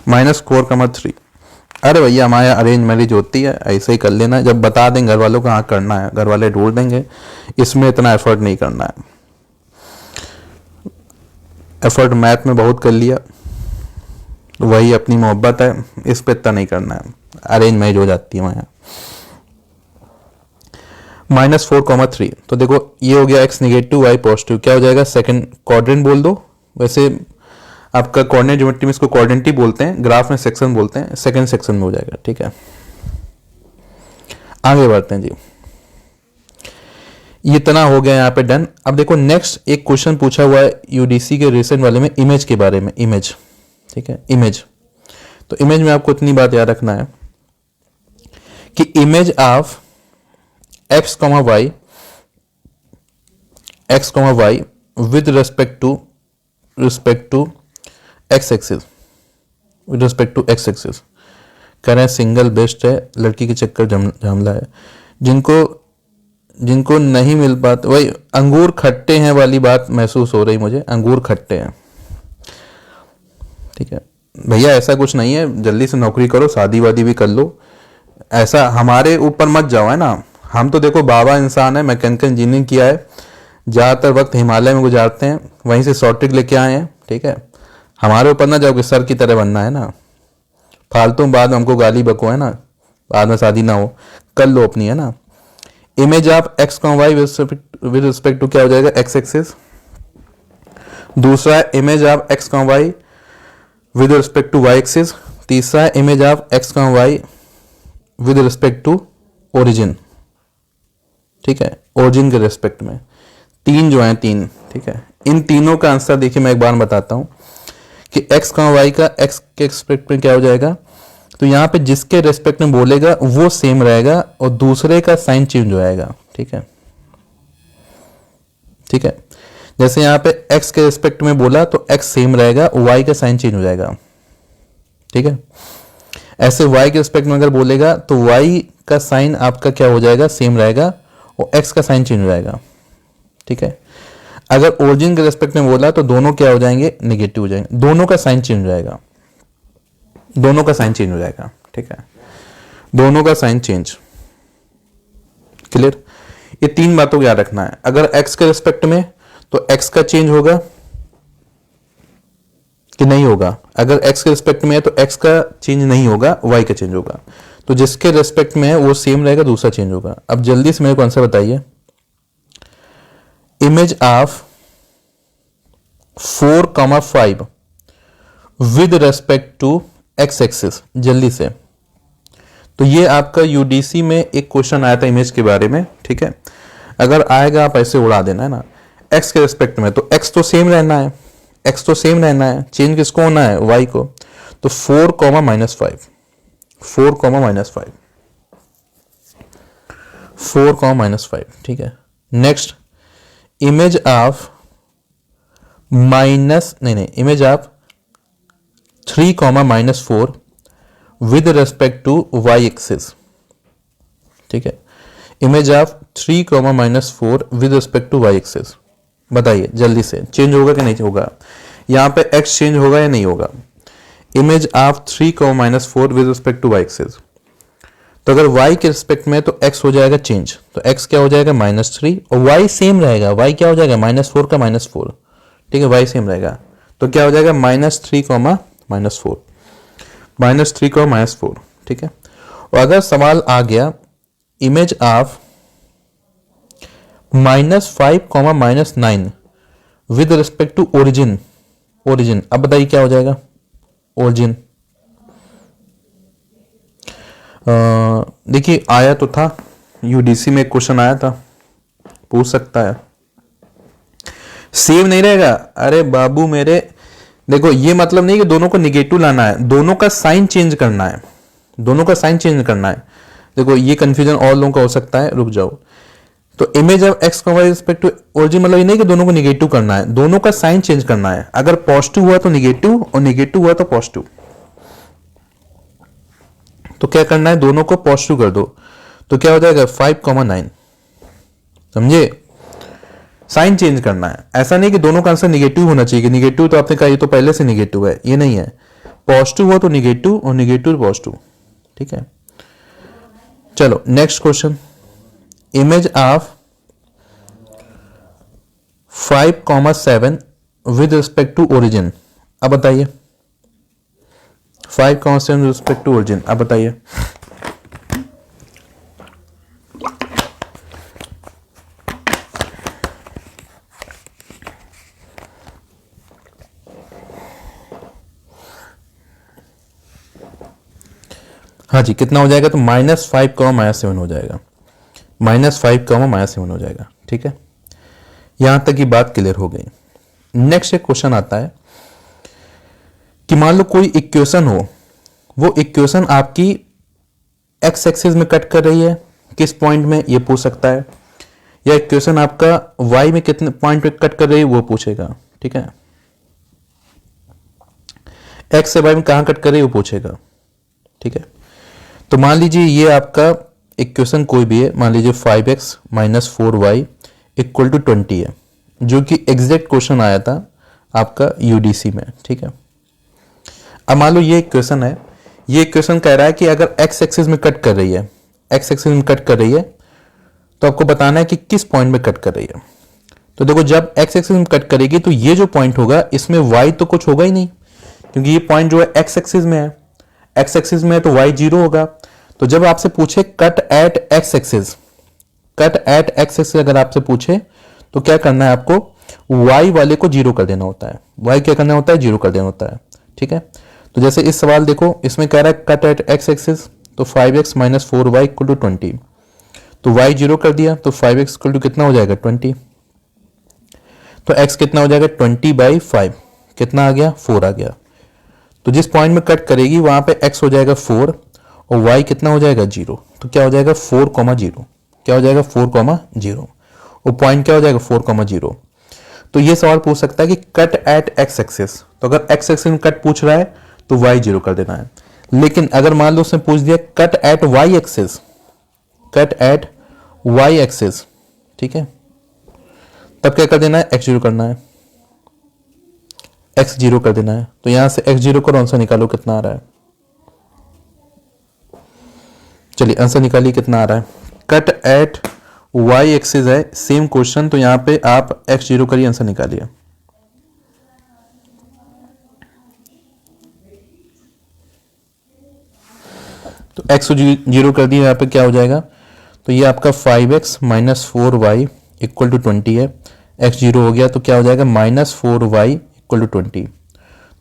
-4,3। अरे भैया हमारे अरेंज मैरिज होती है, ऐसे ही कर लेना, जब बता दें घर वालों को हाँ करना है, घर वाले ढूंढ देंगे, इसमें इतना एफर्ट नहीं करना है। एफर्ट मैथ में बहुत कर लिया, वही अपनी मोहब्बत है, इस पे इतना नहीं करना है, अरेंज मैरिज हो जाती है वहाँ। -4,3, तो देखो ये हो गया x नेगेटिव y पॉजिटिव, क्या हो जाएगा, सेकंड क्वाड्रेंट बोल दो। वैसे आपका कोऑर्डिनेट ज्योमेट्री में इसको क्वाड्रेंट ही बोलते हैं, ग्राफ में सेक्शन बोलते हैं, सेकंड सेक्शन में हो जाएगा, ठीक है। आगे बढ़ते हैं जी, ये इतना हो गया यहाँ पे डन। अब देखो नेक्स्ट एक क्वेश्चन पूछा हुआ है यूडीसी के रिसेंट वाले में, इमेज के बारे में, इमेज, ठीक है, इमेज। तो इमेज में आपको इतनी बात याद रखना है कि image of x, y with respect to x axis, with respect to x axis. कह रहे हैं सिंगल बेस्ट है, लड़की के चक्कर झमला है। जिनको नहीं मिल पाता, वही अंगूर खट्टे हैं वाली बात महसूस हो रही मुझे, अंगूर खट्टे हैं, ठीक है भैया। ऐसा कुछ नहीं है, जल्दी से नौकरी करो, शादी वादी भी कर लो, ऐसा हमारे ऊपर मत जाओ, है ना। हम तो देखो बाबा इंसान है, मैकेनिकल इंजीनियरिंग किया है, ज़्यादातर वक्त हिमालय में गुजारते हैं, वहीं से शॉर्टेज लेके आए हैं, ठीक है। हमारे ऊपर ना जाओ कि सर की तरह बनना है ना, फालतू बाद में हमको गाली बको, है ना, बाद में शादी ना हो, कर लो अपनी, है ना। Image of x, y with respect to क्या हो जाएगा, x एक्सिस। दूसरा image of x, y with respect to y axis. तीसरा image of x, y with respect to origin, ठीक है, ओरिजिन के रिस्पेक्ट में। तीन जो है, तीन, ठीक है। इन तीनों का आंसर देखिए मैं एक बार बताता हूं कि x, y का x के रिस्पेक्ट में क्या हो जाएगा। तो यहां पे जिसके रिस्पेक्ट में बोलेगा वो सेम रहेगा और दूसरे का साइन चेंज हो जाएगा, ठीक है, ठीक है। जैसे यहां पे x के रिस्पेक्ट में बोला तो x सेम रहेगा, y का साइन चेंज हो जाएगा, ठीक है। ऐसे y के रिस्पेक्ट में अगर बोलेगा तो y का साइन आपका क्या हो जाएगा, सेम रहेगा और x का साइन चेंज हो जाएगा, ठीक है। अगर ओरिजिन के रिस्पेक्ट में बोला तो दोनों क्या हो जाएंगे, नेगेटिव हो जाएंगे, दोनों का साइन चेंज हो जाएगा, दोनों का साइन चेंज हो जाएगा, ठीक है, दोनों का साइन चेंज, क्लियर। ये तीन बातों को याद रखना है। अगर x के रिस्पेक्ट में तो x का चेंज होगा कि नहीं होगा, अगर x के रिस्पेक्ट में है तो x का चेंज नहीं होगा, y का चेंज होगा। तो जिसके रिस्पेक्ट में है वो सेम रहेगा, दूसरा चेंज होगा। अब जल्दी से मेरे को आंसर बताइए, image of 4,5 with respect to x axis, जल्दी से। तो ये आपका यूडीसी में एक क्वेश्चन आया था इमेज के बारे में, ठीक है। अगर आएगा आप ऐसे उड़ा देना है ना, एक्स के रिस्पेक्ट में, तो एक्स तो सेम रहना है, एक्स तो सेम रहना है, चेंज किसको होना है, वाई को। तो 4 comma minus 5, 4 comma minus 5, 4 comma minus 5, ठीक है। नेक्स्ट इमेज ऑफ माइनस नहीं image of 3 comma minus 4 with respect to Y axis, ठीक है। Image of 3 comma minus 4 with respect to Y axis, बताइए जल्दी से, चेंज होगा कि नहीं होगा, यहां पे x चेंज होगा या नहीं होगा। Image of 3 comma minus 4 with respect to Y axis, तो अगर y के रिस्पेक्ट में तो x हो जाएगा चेंज, तो x क्या हो जाएगा -3, और y सेम रहेगा, y क्या हो जाएगा -4 का -4, ठीक है, y सेम रहेगा, तो क्या हो जाएगा -3 कॉमा -4, -3 कॉमा -4, ठीक है। और अगर सवाल आ गया image of -5 comma -9 with respect to origin, origin, अब बताइए क्या हो जाएगा ओरिजिन। देखिए आया तो था यूडीसी में, क्वेश्चन आया था, पूछ सकता है, सेम नहीं रहेगा। अरे बाबू मेरे, देखो ये मतलब नहीं कि दोनों को निगेटिव लाना है, दोनों का साइन चेंज करना है, दोनों का साइन चेंज करना है। देखो ये कंफ्यूजन और लोगों का हो सकता है, रुक जाओ। तो image of X comma respect to origin मतलब ये नहीं कि दोनों को निगेटिव करना है, दोनों का साइन चेंज करना है। अगर पॉजिटिव हुआ तो निगेटिव और निगेटिव हुआ तो पॉजिटिव, तो क्या करना है, दोनों को पॉजिटिव कर दो, तो क्या हो जाएगा 5 कॉमा 9, समझे, साइन चेंज करना है। ऐसा नहीं कि दोनों का आंसर निगेटिव होना चाहिए, कि निगेटिव तो आपने कहा ये तो पहले से निगेटिव है, ये नहीं है, पॉजिटिव हो तो निगेटिव और निगेटिव पॉजिटिव, ठीक है। चलो next question, image of 5 comma 7 with respect to origin, अब बताइए 5 comma 7 with respect to origin, अब बताइए। हाँ जी, कितना हो जाएगा, तो -5 कॉमा -7 हो जाएगा, -5 कॉमा -7 हो जाएगा, ठीक है। यहां तक की बात क्लियर हो गई। नेक्स्ट एक क्वेश्चन आता है कि मान लो कोई इक्वेशन हो, वो इक्वेशन आपकी एक्स एक्सिस में कट कर रही है, किस पॉइंट में ये पूछ सकता है, या इक्वेशन आपका वाई में कितने पॉइंट पे कट कर रही है वो पूछेगा, ठीक है। एक्स से वाई में कहां कट कर रही है वो पूछेगा, ठीक है। तो मान लीजिए ये आपका इक्वेशन कोई भी है, मान लीजिए 5x - 4y = 20 है, जो कि एग्जैक्ट क्वेश्चन आया था आपका यूडीसी में, ठीक है। अब मान लो ये इक्वेशन है, ये इक्वेशन कह रहा है कि अगर x एक्सिस में कट कर रही है, x एक्सिस में कट कर रही है, तो आपको बताना है कि किस पॉइंट में कट कर रही है। तो देखो जब x एक्सिस में कट करेगी तो ये जो पॉइंट होगा इसमें y तो कुछ होगा ही नहीं, क्योंकि ये पॉइंट जो है x एक्सिस में है, x एक्सिस में है तो y 0 होगा। तो जब आपसे पूछे cut at x axis, cut at x axis अगर आपसे पूछे तो क्या करना है, आपको y वाले को 0 कर देना होता है, y क्या करना होता है, 0 कर देना होता है, ठीक है। तो जैसे इस सवाल देखो, इसमें कह रहा है कट एट x एक्सिस, तो 5x - 4y = 20, तो y 0 कर दिया, तो 5x = कितना हो जाएगा 20, तो x कितना हो जाएगा 20/5, कितना आ गया 4 आ गया। तो जिस पॉइंट में कट करेगी वहां पे x हो जाएगा 4 और y कितना हो जाएगा 0, तो क्या हो जाएगा 4,0, क्या हो जाएगा 4,0, और पॉइंट क्या हो जाएगा 4,0। तो ये सवाल पूछ सकता है कि कट एट x एक्सिस, तो अगर x एक्सिस में कट पूछ रहा है तो y 0 कर देना है। लेकिन अगर मान लो उसने पूछ दिया cut at y axis, cut at y axis, ठीक है, तब क्या कर देना है, x 0 करना है, x 0 कर देना है। तो यहां से x 0 करो, आंसर निकालो कितना आ रहा है, चलिए आंसर निकालिए कितना आ रहा है। कट एट y एक्सिस है, सेम क्वेश्चन, तो यहां पे आप x 0 करिए, आंसर निकालिए। तो x 0 कर दिया, यहां पे क्या हो जाएगा, तो ये आपका 5x - 4y = 20 है, x 0 हो गया, तो क्या हो जाएगा -4y = 20,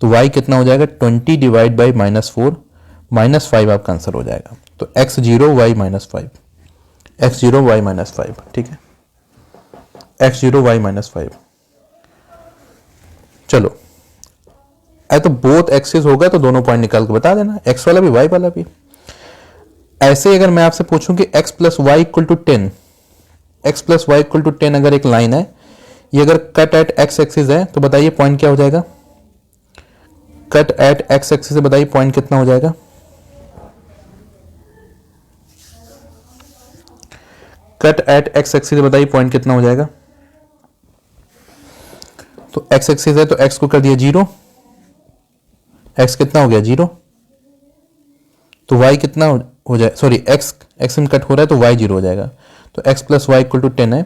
तो y कितना हो जाएगा 20 / -4, -5 आपका आंसर हो जाएगा। तो x0 y minus 5, x0 y minus 5, ठीक है, x0 y माइनस 5। चलो तो बोथ एक्सिस होगा तो दोनों पॉइंट निकाल के बता देना, x वाला भी y वाला भी। ऐसे अगर मैं आपसे पूछूं कि x plus y equal to 10, x plus y equal to 10 अगर एक लाइन है, ये अगर कट एट x एक्सिस है तो बताइए पॉइंट क्या हो जाएगा? कट एट x एक्सिस से बताइए पॉइंट कितना हो जाएगा? कट एट x एक्सिस से बताइए पॉइंट कितना हो जाएगा? तो x एक्सिस है तो x को कर दिया 0, x कितना हो गया 0, तो y कितना हो जाए, सॉरी x में कट हो रहा है तो y 0 हो जाएगा। तो x plus y equal to 10 है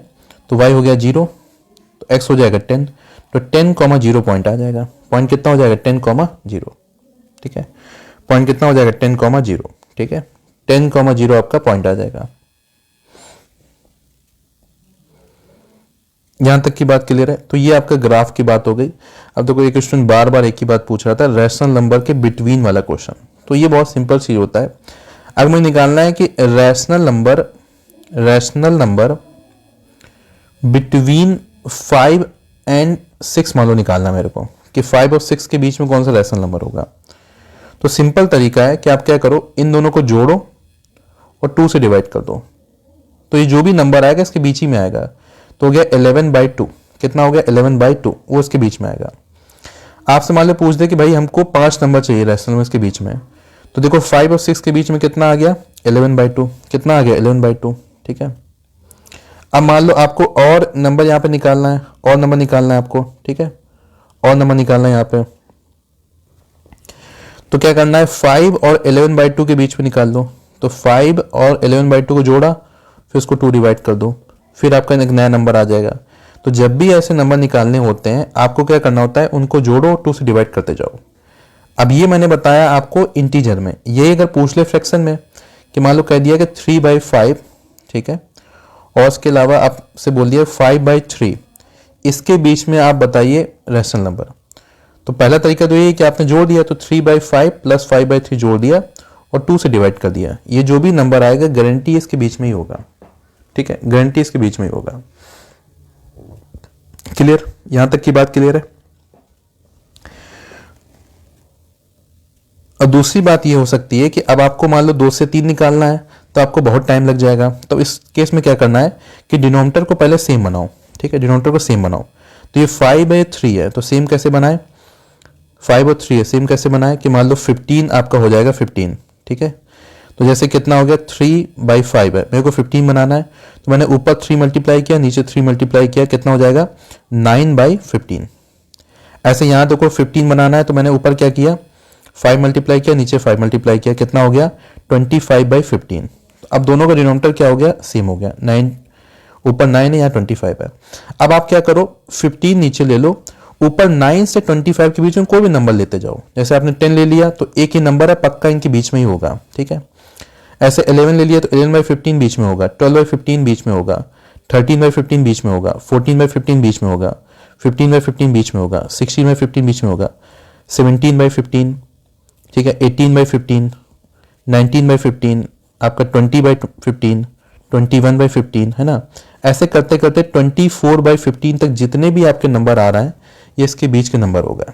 तो y हो गया 0, तो x हो जाएगा 10, तो 10,0 पॉइंट आ जाएगा। पॉइंट कितना हो जाएगा? 10,0, ठीक है, पॉइंट कितना हो जाएगा? 10,0, ठीक है, 10,0 आपका पॉइंट आ जाएगा। यहां तक की बात क्लियर है? तो ये आपका ग्राफ की बात हो गई। अब देखो एक स्टूडेंट बार बार एक ही बात पूछ रहा था, रैशनल नंबर के बिटवीन वाला क्वेश्चन। तो ये बहुत सिंपल चीज होता है। अगर मुझे निकालना है कि रैशनल नंबर बिटवीन 5 एंड 6 मान लो निकालना मेरे को, कि 5 और 6 के बीच में कौन सा रैशनल नंबर होगा, तो सिंपल तरीका है कि आप क्या करो, इन दोनों को जोड़ो और 2 से डिवाइड कर दो, तो ये जो भी नंबर आएगा इसके बीच ही में आएगा। तो हो गया 11/2, कितना हो गया? 11/2, वो इसके बीच में आएगा। आपसे मान लो पूछ दे कि भाई हमको 5 नंबर चाहिए रैशनल में इसके बीच में, तो देखो 5 और 6 के बीच में कितना आ गया? 11/2, कितना आ गया? 11/2, ठीक है। अब मान लो आपको और नंबर यहाँ पे निकालना है, और नंबर निकालना है आपको, ठीक है, और नंबर निकालना है यहाँ पे, तो क्या करना है? 5 और 11/2 के बीच में निकाल दो। तो 5 और 11/2 को जोड़ा, फिर उसको 2 डिवाइड कर दो, फिर आपका एक नया नंबर आ जाएगा। तो जब भी ऐसे नंबर निकालने होते हैं आपको क्या करना होता है? उनको जोड़ो, 2 से डिवाइड करते जाओ। अब ये मैंने बताया आपको इंटीजर में। ये अगर पूछ ले फ्रैक्शन में कि मान लो कह दिया कि 3/5, ठीक है, और इसके अलावा आपसे बोल दिया 5/3, इसके बीच में आप बताइए रैशनल नंबर। तो पहला तरीका तो ये है कि आपने जोड़ दिया, तो 3/5 प्लस 5/3 जोड़ दिया और 2 से डिवाइड कर दिया। ये जो भी नंबर आएगा गारंटी इसके बीच में ही होगा, ठीक है, गारंटी इसके बीच में ही होगा। क्लियर? यहां तक की बात क्लियर है? और दूसरी बात ये हो सकती है कि अब आपको मान लो 2 से 3 निकालना है तो आपको बहुत टाइम लग जाएगा। तो इस केस में क्या करना है कि डिनोमिनेटर को पहले सेम बनाओ, ठीक है, डिनोमिनेटर को सेम बनाओ। तो ये 5/3 है तो सेम कैसे बनाए? 5 और 3 है, सेम कैसे बनाए कि मान लो 15 आपका हो जाएगा 15, ठीक है। तो जैसे कितना हो गया? 3/5 है, मेरे को 15 बनाना है, तो मैंने ऊपर 3 मल्टीप्लाई किया, नीचे 3 मल्टीप्लाई किया, कितना हो जाएगा? 9/15। ऐसे यहां देखो 15 बनाना है तो मैंने ऊपर क्या किया? 5 मल्टीप्लाई किया, नीचे 5 मल्टीप्लाई किया, कितना हो गया? 25/15। अब दोनों का डिनोमिनेटर क्या हो गया? सेम हो गया। 9 ऊपर 9 है, यहाँ 25 है। अब आप क्या करो? 15 नीचे ले लो, ऊपर 9 से 25 के बीच में कोई भी नंबर लेते जाओ। जैसे आपने 10 ले लिया तो एक ही नंबर है, पक्का इनके बीच में ही होगा, ठीक है। ऐसे 11 ले लिया तो 11/15 बीच में होगा, 12/15 बीच में होगा, 13/15 बीच में होगा, 14/15 बीच में होगा, 15/15 बीच में होगा, 16/15 बीच में होगा, 17/15, ठीक है, 18/15, 19/15, आपका 20/15, 21/15, है ना। ऐसे करते करते 24/15 तक जितने भी आपके नंबर आ रहा है ये इसके बीच के नंबर हो गए,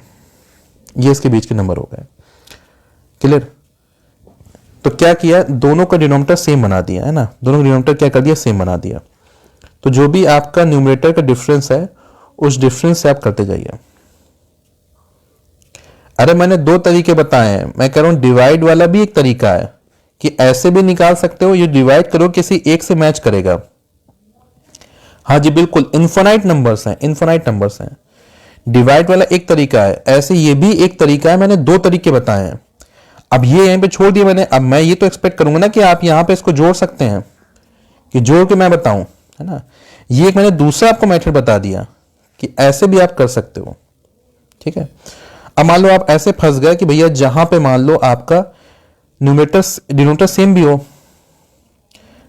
ये इसके बीच के नंबर हो गए। क्लियर? तो क्या किया? दोनों का डिनोमिनेटर सेम बना दिया, है ना, दोनों का डिनोमिनेटर क्या कर दिया? सेम बना दिया। तो जो भी आपका न्यूमरेटर का डिफरेंस है उस डिफरेंस से आप करते जाइए। अरे मैंने 2 तरीके बताए हैं, मैं कह रहा हूं डिवाइड वाला भी एक तरीका है कि ऐसे भी निकाल सकते हो, ये डिवाइड करो किसी एक से मैच करेगा। हाँ जी बिल्कुल, इनफाइनाइट नंबर्स हैं, इनफाइनाइट नंबर्स हैं। डिवाइड वाला एक तरीका है, ऐसे ये भी एक तरीका है। मैंने 2 तरीके बताए हैं। अब ये यहीं पे छोड़ दिया मैंने। अब मैं ये तो एक्सपेक्ट करूंगा ना कि आप यहां पे इसको जोड़ सकते हैं, कि जोड़ के मैं बताऊं, है ना। ये एक मैंने दूसरा आपको मेथड बता दिया कि ऐसे भी आप कर सकते हो, ठीक है। अब मान लो आप ऐसे फंस गए कि भैया जहां पे मान लो आपका न्यूमरेटर डिनोमिनेटर सेम भी हो।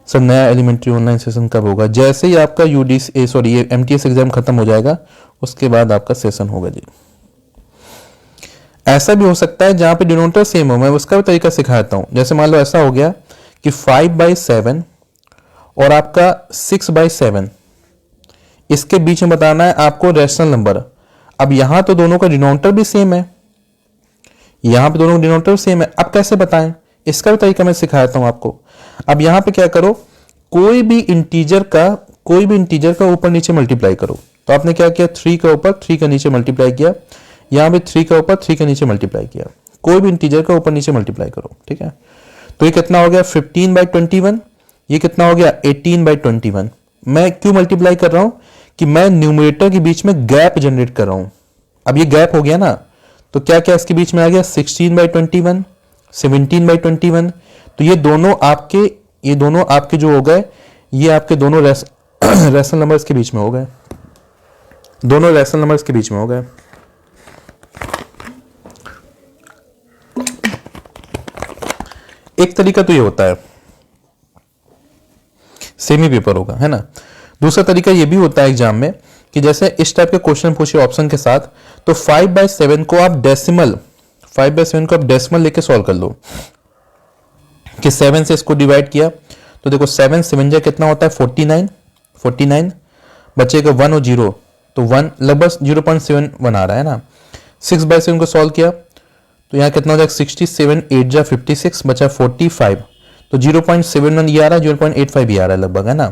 सर नया एलिमेंट्री ऑनलाइन सेशन कब होगा? जैसे ही आपका एमटीएस एग्जाम खत्म हो जाएगा उसके बाद आपका सेशन होगा जी। ऐसा भी हो सकता है जहां पे डिनोमिनेटर सेम हो, मैं उसका भी तरीका सिखाता हूं। जैसे मान लो ऐसा हो गया कि 5/7 और आपका 6/7 इसके बीच में बताना है आपको रैशनल नंबर। अब यहां तो दोनों का डिनोमिनेटर भी सेम है, यहां पे दोनों का डिनोमिनेटर सेम है। अब कैसे बताएं, इसका भी तरीका मैं सिखाता हूं आपको। अब यहां पे क्या करो, कोई भी इंटीजर का ऊपर नीचे मल्टीप्लाई करो। तो आपने क्या किया, 3 का ऊपर 3 का नीचे मल्टीप्लाई किया, यहां पे 3 का ऊपर 3 का नीचे मल्टीप्लाई किया। कोई भी इंटीजर का ऊपर नीचे मल्टीप्लाई करो, ठीक है। तो ये कितना हो गया 15/21, ये कितना हो गया 18/21। मैं क्यों मल्टीप्लाई कर रहा हूं कि मैं न्यूमरेटर के बीच में गैप जनरेट कर रहा हूं। अब ये गैप हो गया ना, तो क्या क्या इसके बीच में आ गया 16/21, 17/21। तो ये दोनों आपके जो हो गए, ये आपके दोनों रैशनल नंबर्स के बीच में हो गए, दोनों रैशनल नंबर्स के बीच में हो गए। एक तरीका तो ये होता है, सेमी पेपर होगा, है ना। दूसरा तरीका ये भी होता है एग्जाम में कि जैसे इस टाइप के क्वेश्चन पूछे ऑप्शन के साथ, तो 5/7 को आप डेसिमल लेके सॉल्व कर लो कि 7 से इसको डिवाइड किया तो देखो 7 7 जा कितना होता है 49 बचेगा 1 और 0, तो 1 लगभग 0.71 आ रहा है ना। 6/7 को सॉल्व किया तो यहाँ कितना हो जाएगा 67 8 जा 56 बचा 45, तो 0.71 ये आ रहा है, 0.85 ये आ रहा है लगभग, है ना।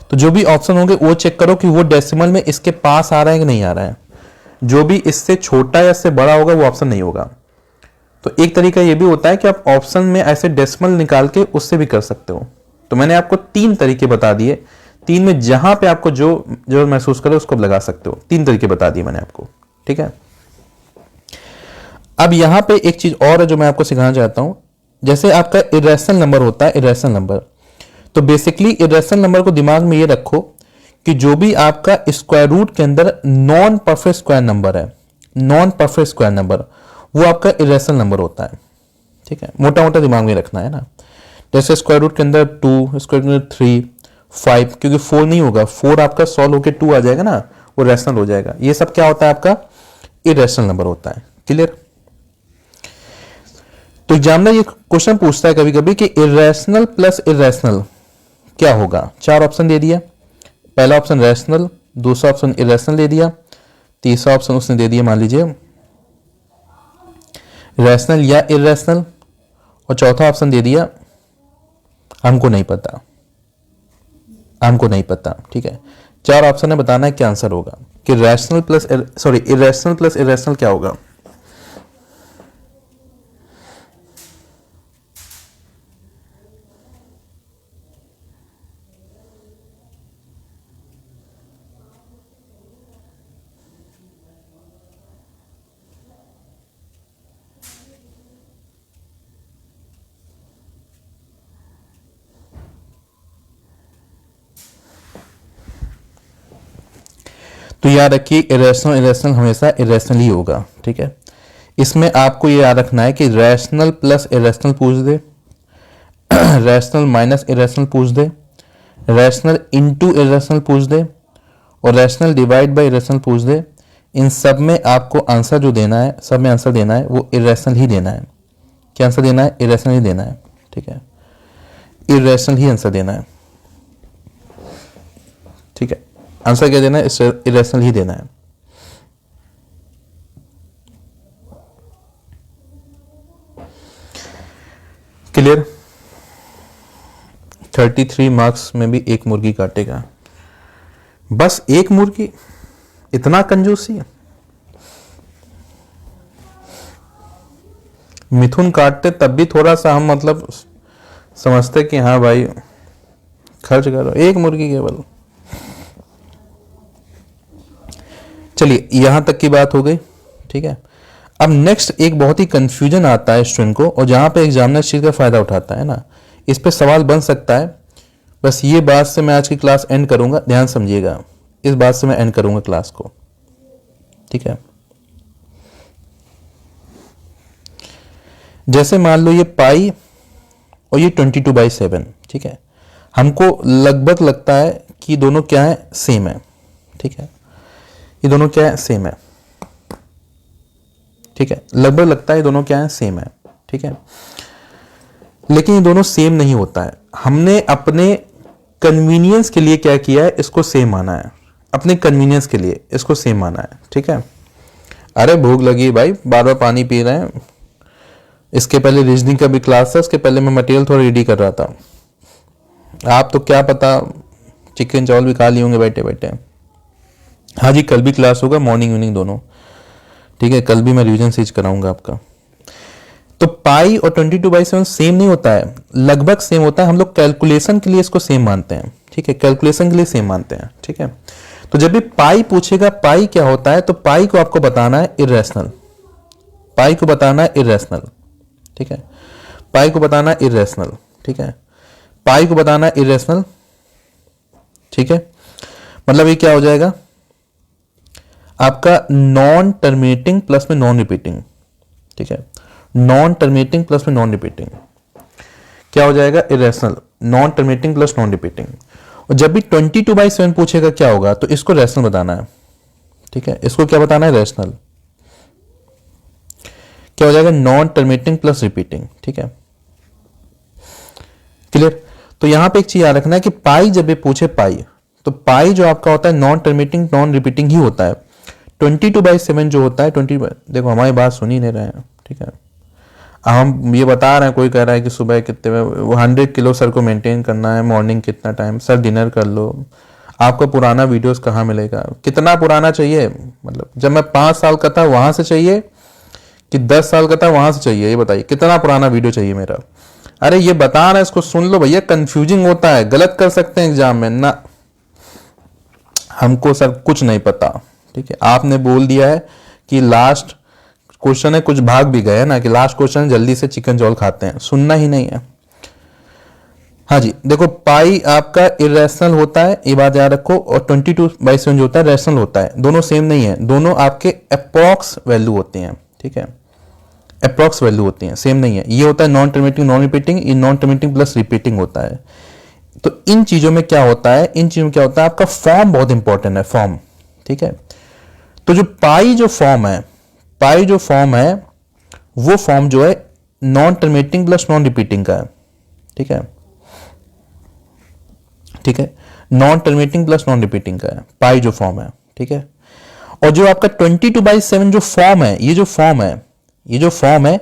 तो जो भी ऑप्शन होंगे वो चेक करो कि वो डेसिमल में इसके पास आ रहा है कि नहीं आ रहा है। जो भी इससे छोटा या इससे बड़ा होगा वो ऑप्शन नहीं होगा। तो एक तरीका ये भी होता है कि आप ऑप्शन में ऐसे डेसिमल निकाल के उससे भी कर सकते हो। तो मैंने आपको 3 तरीके बता दिए, 3 में जहां पे आपको जो महसूस करे उसको लगा सकते हो। 3 तरीके बता दिए मैंने आपको, ठीक है। अब यहां पे एक चीज और है जो मैं आपको सिखाना चाहता हूं। जैसे आपका इरेशनल नंबर होता है, इरेशनल नंबर, तो बेसिकली इरेशनल नंबर को दिमाग में ये रखो कि जो भी आपका स्क्वायर रूट के अंदर नॉन परफेक्ट स्क्वायर नंबर है, नॉन परफेक्ट स्क्वायर नंबर, वो आपका इरेशनल नंबर होता है, ठीक है। मोटा मोटा दिमाग में रखना है ना। जैसे स्क्वायर रूट के अंदर 2, स्क्वायर रूट के अंदर 3, 5, क्योंकि 4 नहीं होगा, 4 आपका सॉल्व होकर 2 आ जाएगा ना, वो रैशनल हो जाएगा। ये सब क्या होता है आपका इरेशनल नंबर होता है, क्लियर। तो एग्जामिनर ये क्वेश्चन पूछता है कभी कभी कि इरेशनल प्लस इरेशनल क्या होगा। 4 ऑप्शन दे दिया, पहला ऑप्शन रैशनल, दूसरा ऑप्शन इरेशनल दे दिया, तीसरा ऑप्शन उसने दे दिया मान लीजिए रैशनल या इरेशनल, और चौथा ऑप्शन दे दिया हमको नहीं पता, हमको नहीं पता, ठीक है। 4 ऑप्शन है, बताना है क्या आंसर होगा कि इरेशनल प्लस इरेशनल क्या होगा। तो याद रखिए इरेशनल हमेशा इरेशनल ही होगा, ठीक है। इसमें आपको ये याद रखना है कि रैशनल प्लस इरेशनल पूछ दे, रैशनल माइनस इरेशनल पूछ दे, रैशनल इनटू इरेशनल पूछ दे, और रैशनल डिवाइड बाय इरेशनल पूछ दे। इन सब में आपको आंसर जो देना है, सब में आंसर देना है वो इरेशनल ही देना है। क्या आंसर देना है? इरेशनल ही देना है, ठीक है। इरेशनल ही आंसर देना है, ठीक है। आंसर क्या देना है? इरेशनल ही देना है। क्लियर। 33 मार्क्स में भी एक मुर्गी काटेगा, बस एक मुर्गी, इतना कंजूसी। मिथुन काटते तब भी थोड़ा सा हम मतलब समझते कि हाँ भाई खर्च करो, एक मुर्गी केवल। चलिए यहां तक की बात हो गई, ठीक है। अब नेक्स्ट एक बहुत ही कंफ्यूजन आता है स्टूडेंट को, और जहां पे एग्जामिनर इस चीज का फायदा उठाता है ना, इस पे सवाल बन सकता है। बस ये बात से मैं आज की क्लास एंड करूंगा, ध्यान समझिएगा, इस बात से मैं एंड करूंगा क्लास को, ठीक है। जैसे मान लो ये पाई और ये 22/7, ठीक है। हमको लगभग लगता है कि दोनों क्या है? सेम है, ठीक है। ये दोनों क्या है? सेम है, ठीक है। लगभग लगता है ये दोनों क्या है? सेम है, ठीक है। लेकिन ये दोनों सेम नहीं होता है। हमने अपने कन्वीनियंस के लिए क्या किया है, इसको सेम माना है, अपने कन्वीनियंस के लिए इसको सेम माना है, ठीक है। अरे भूख लगी भाई, बार बार पानी पी रहे हैं। इसके पहले रीजनिंग का भी क्लास था, उसके पहले मैं मटेरियल थोड़ा रेडी कर रहा था। आप तो क्या पता चिकन चावल भी खा लिए होंगे बैठे बैठे। हाँ जी, कल भी क्लास होगा, मॉर्निंग इवनिंग दोनों, ठीक है। कल भी मैं रिवीजन सीज कराऊंगा आपका। तो पाई और 22/7 सेम नहीं होता है, लगभग सेम होता है। हम लोग कैलकुलेशन के लिए इसको सेम मानते हैं, ठीक है, कैलकुलेशन के लिए सेम मानते हैं, ठीक है। तो जब भी पाई पूछेगा पाई क्या होता है, तो पाई को आपको बताना है इर्रेशनल, पाई को बताना है इर्रेशनल, ठीक है, पाई को बताना है इर्रेशनल, ठीक है, पाई को बताना है इर्रेशनल, ठीक है। मतलब ये क्या हो जाएगा आपका नॉन टर्मिनेटिंग प्लस में नॉन रिपीटिंग, ठीक है, नॉन टर्मिनेटिंग प्लस में नॉन रिपीटिंग क्या हो जाएगा, irrational, non terminating plus non repeating. और जब भी 22/7 पूछेगा क्या होगा, तो इसको रैशनल बताना है, ठीक है, इसको क्या बताना है, रैशनल। क्या हो जाएगा, नॉन टर्मिनेटिंग प्लस रिपीटिंग, ठीक है, क्लियर। तो यहां पे एक चीज याद रखना है कि पाई जब भी पूछे पाई, तो पाई जो आपका होता है नॉन टर्मिनेटिंग नॉन रिपीटिंग ही होता है। 22/7 जो होता है 20, देखो हमारी बात सुन ही नहीं रहे हैं, ठीक है। हम ये बता रहे हैं, कोई कह रहा है कि सुबह कितने में 100 किलो सर को मेंटेन करना है, मॉर्निंग कितना टाइम, सर डिनर कर लो। आपको पुराना वीडियोस कहाँ मिलेगा, कितना पुराना चाहिए, मतलब जब मैं 5 साल का था वहां से चाहिए कि 10 साल का था वहां से चाहिए, ये बताइए कितना पुराना वीडियो चाहिए मेरा। अरे ये बता रहा है, इसको सुन लो भैया, कंफ्यूजिंग होता है, गलत कर सकते हैं एग्जाम में ना। हमको सर कुछ नहीं पता, ठीक है। आपने बोल दिया है कि लास्ट क्वेश्चन है, कुछ भाग भी गए ना कि लास्ट क्वेश्चन जल्दी से चिकन चावल खाते हैं, सुनना ही नहीं है। हाँ जी, देखो पाई आपका इरेशनल होता है, ये बात याद रखो, और 22/7 जो होता है रैशनल होता है। दोनों सेम नहीं है, दोनों आपके अप्रॉक्स वैल्यू होते हैं, ठीक है, अप्रॉक्स वैल्यू होती हैं, सेम नहीं है। ये होता है नॉन टर्मिनेटिंग नॉन रिपीटिंग, ये नॉन टर्मिनेटिंग प्लस रिपीटिंग होता है। तो इन चीजों में क्या होता है, इन चीजों में क्या होता है, आपका फॉर्म बहुत इंपॉर्टेंट है, फॉर्म, ठीक है। तो जो पाई जो फॉर्म है, पाई जो फॉर्म है, वो फॉर्म जो है non terminating plus non repeating का है, ठीक है, ठीक है, non terminating plus non repeating का है पाई जो फॉर्म है, ठीक है। और जो आपका 22/7 जो फॉर्म है, ये जो फॉर्म है, ये जो फॉर्म है,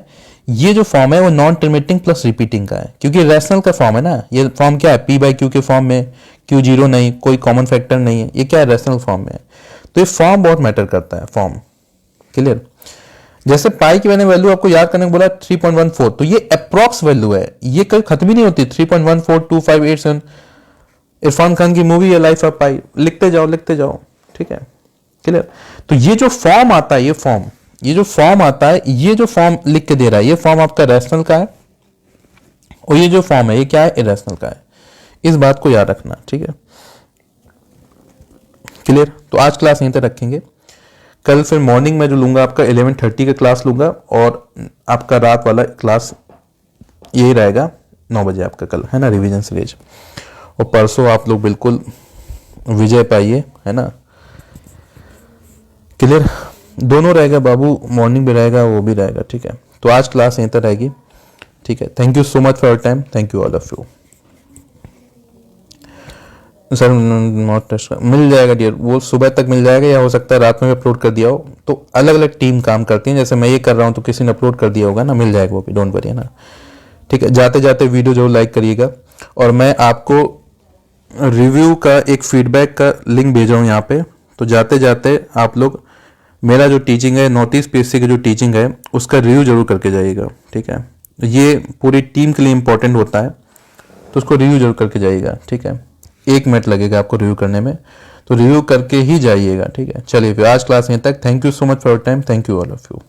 ये जो फॉर्म है वो नॉन टर्मिनेटिंग प्लस रिपीटिंग का है, क्योंकि रैशनल का फॉर्म है ना। ये फॉर्म क्या है, P/Q के फॉर्म में, Q 0 नहीं, कोई कॉमन फैक्टर नहीं है, ये क्या है, रैशनल फॉर्म में है। तो ये फॉर्म बहुत मैटर करता है, फॉर्म, क्लियर। जैसे पाई की मैंने वैल्यू आपको याद करने को बोला 3.14, तो ये अप्रॉक्स वैल्यू है, ये कभी खत्म ही नहीं होती। 3.142587 इरफान खान की मूवी है लाइफ ऑफ पाई, लिखते जाओ लिखते जाओ, ठीक है, क्लियर। तो ये जो फॉर्म आता है, ये फॉर्म, ये जो फॉर्म आता है, ये जो फॉर्म लिख के दे रहा है, ये फॉर्म आपका रैशनल का है, और ये जो फॉर्म है ये क्या है, इरेशनल का है। इस बात को याद रखना, ठीक है, क्लियर। तो आज क्लास यहीं तक रखेंगे। कल फिर मॉर्निंग में जो लूंगा आपका 11:30 का क्लास लूंगा, और आपका रात वाला क्लास यही रहेगा 9 बजे आपका कल, है ना, रिवीजन सीरीज। और परसों आप लोग बिल्कुल विजय पाइए, है ना, क्लियर। दोनों रहेगा बाबू, मॉर्निंग भी रहेगा, वो भी रहेगा, ठीक है। तो आज क्लास यहीं तक रहेगी, ठीक है। Thank you so much for your time, thank you all of you. Sir not test मिल जाएगा डियर, वो सुबह तक मिल जाएगा, या हो सकता है रात में भी अपलोड कर दिया हो। तो अलग अलग टीम काम करती है, जैसे मैं ये कर रहा हूँ तो किसी ने अपलोड कर दिया होगा ना, मिल जाएगा वो भी, डोंट वरी, है ना, ठीक है। जाते जाते वीडियो जरूर लाइक करिएगा, और मैं आपको रिव्यू का एक फीडबैक का लिंक भेज रहा हूँ यहाँ पे। तो जाते जाते आप लोग मेरा जो टीचिंग है, नॉर्थ ईस्ट PSC की जो टीचिंग है, उसका रिव्यू जरूर करके जाइएगा, ठीक है। ये पूरी टीम के लिए इंपॉर्टेंट होता है, तो उसको रिव्यू जरूर करके जाइएगा, ठीक है। 1 मिनट लगेगा आपको रिव्यू करने में, तो रिव्यू करके ही जाइएगा, ठीक है। चलिए फिर आज क्लास यहीं तक। Thank you so much for your time, thank you all of you.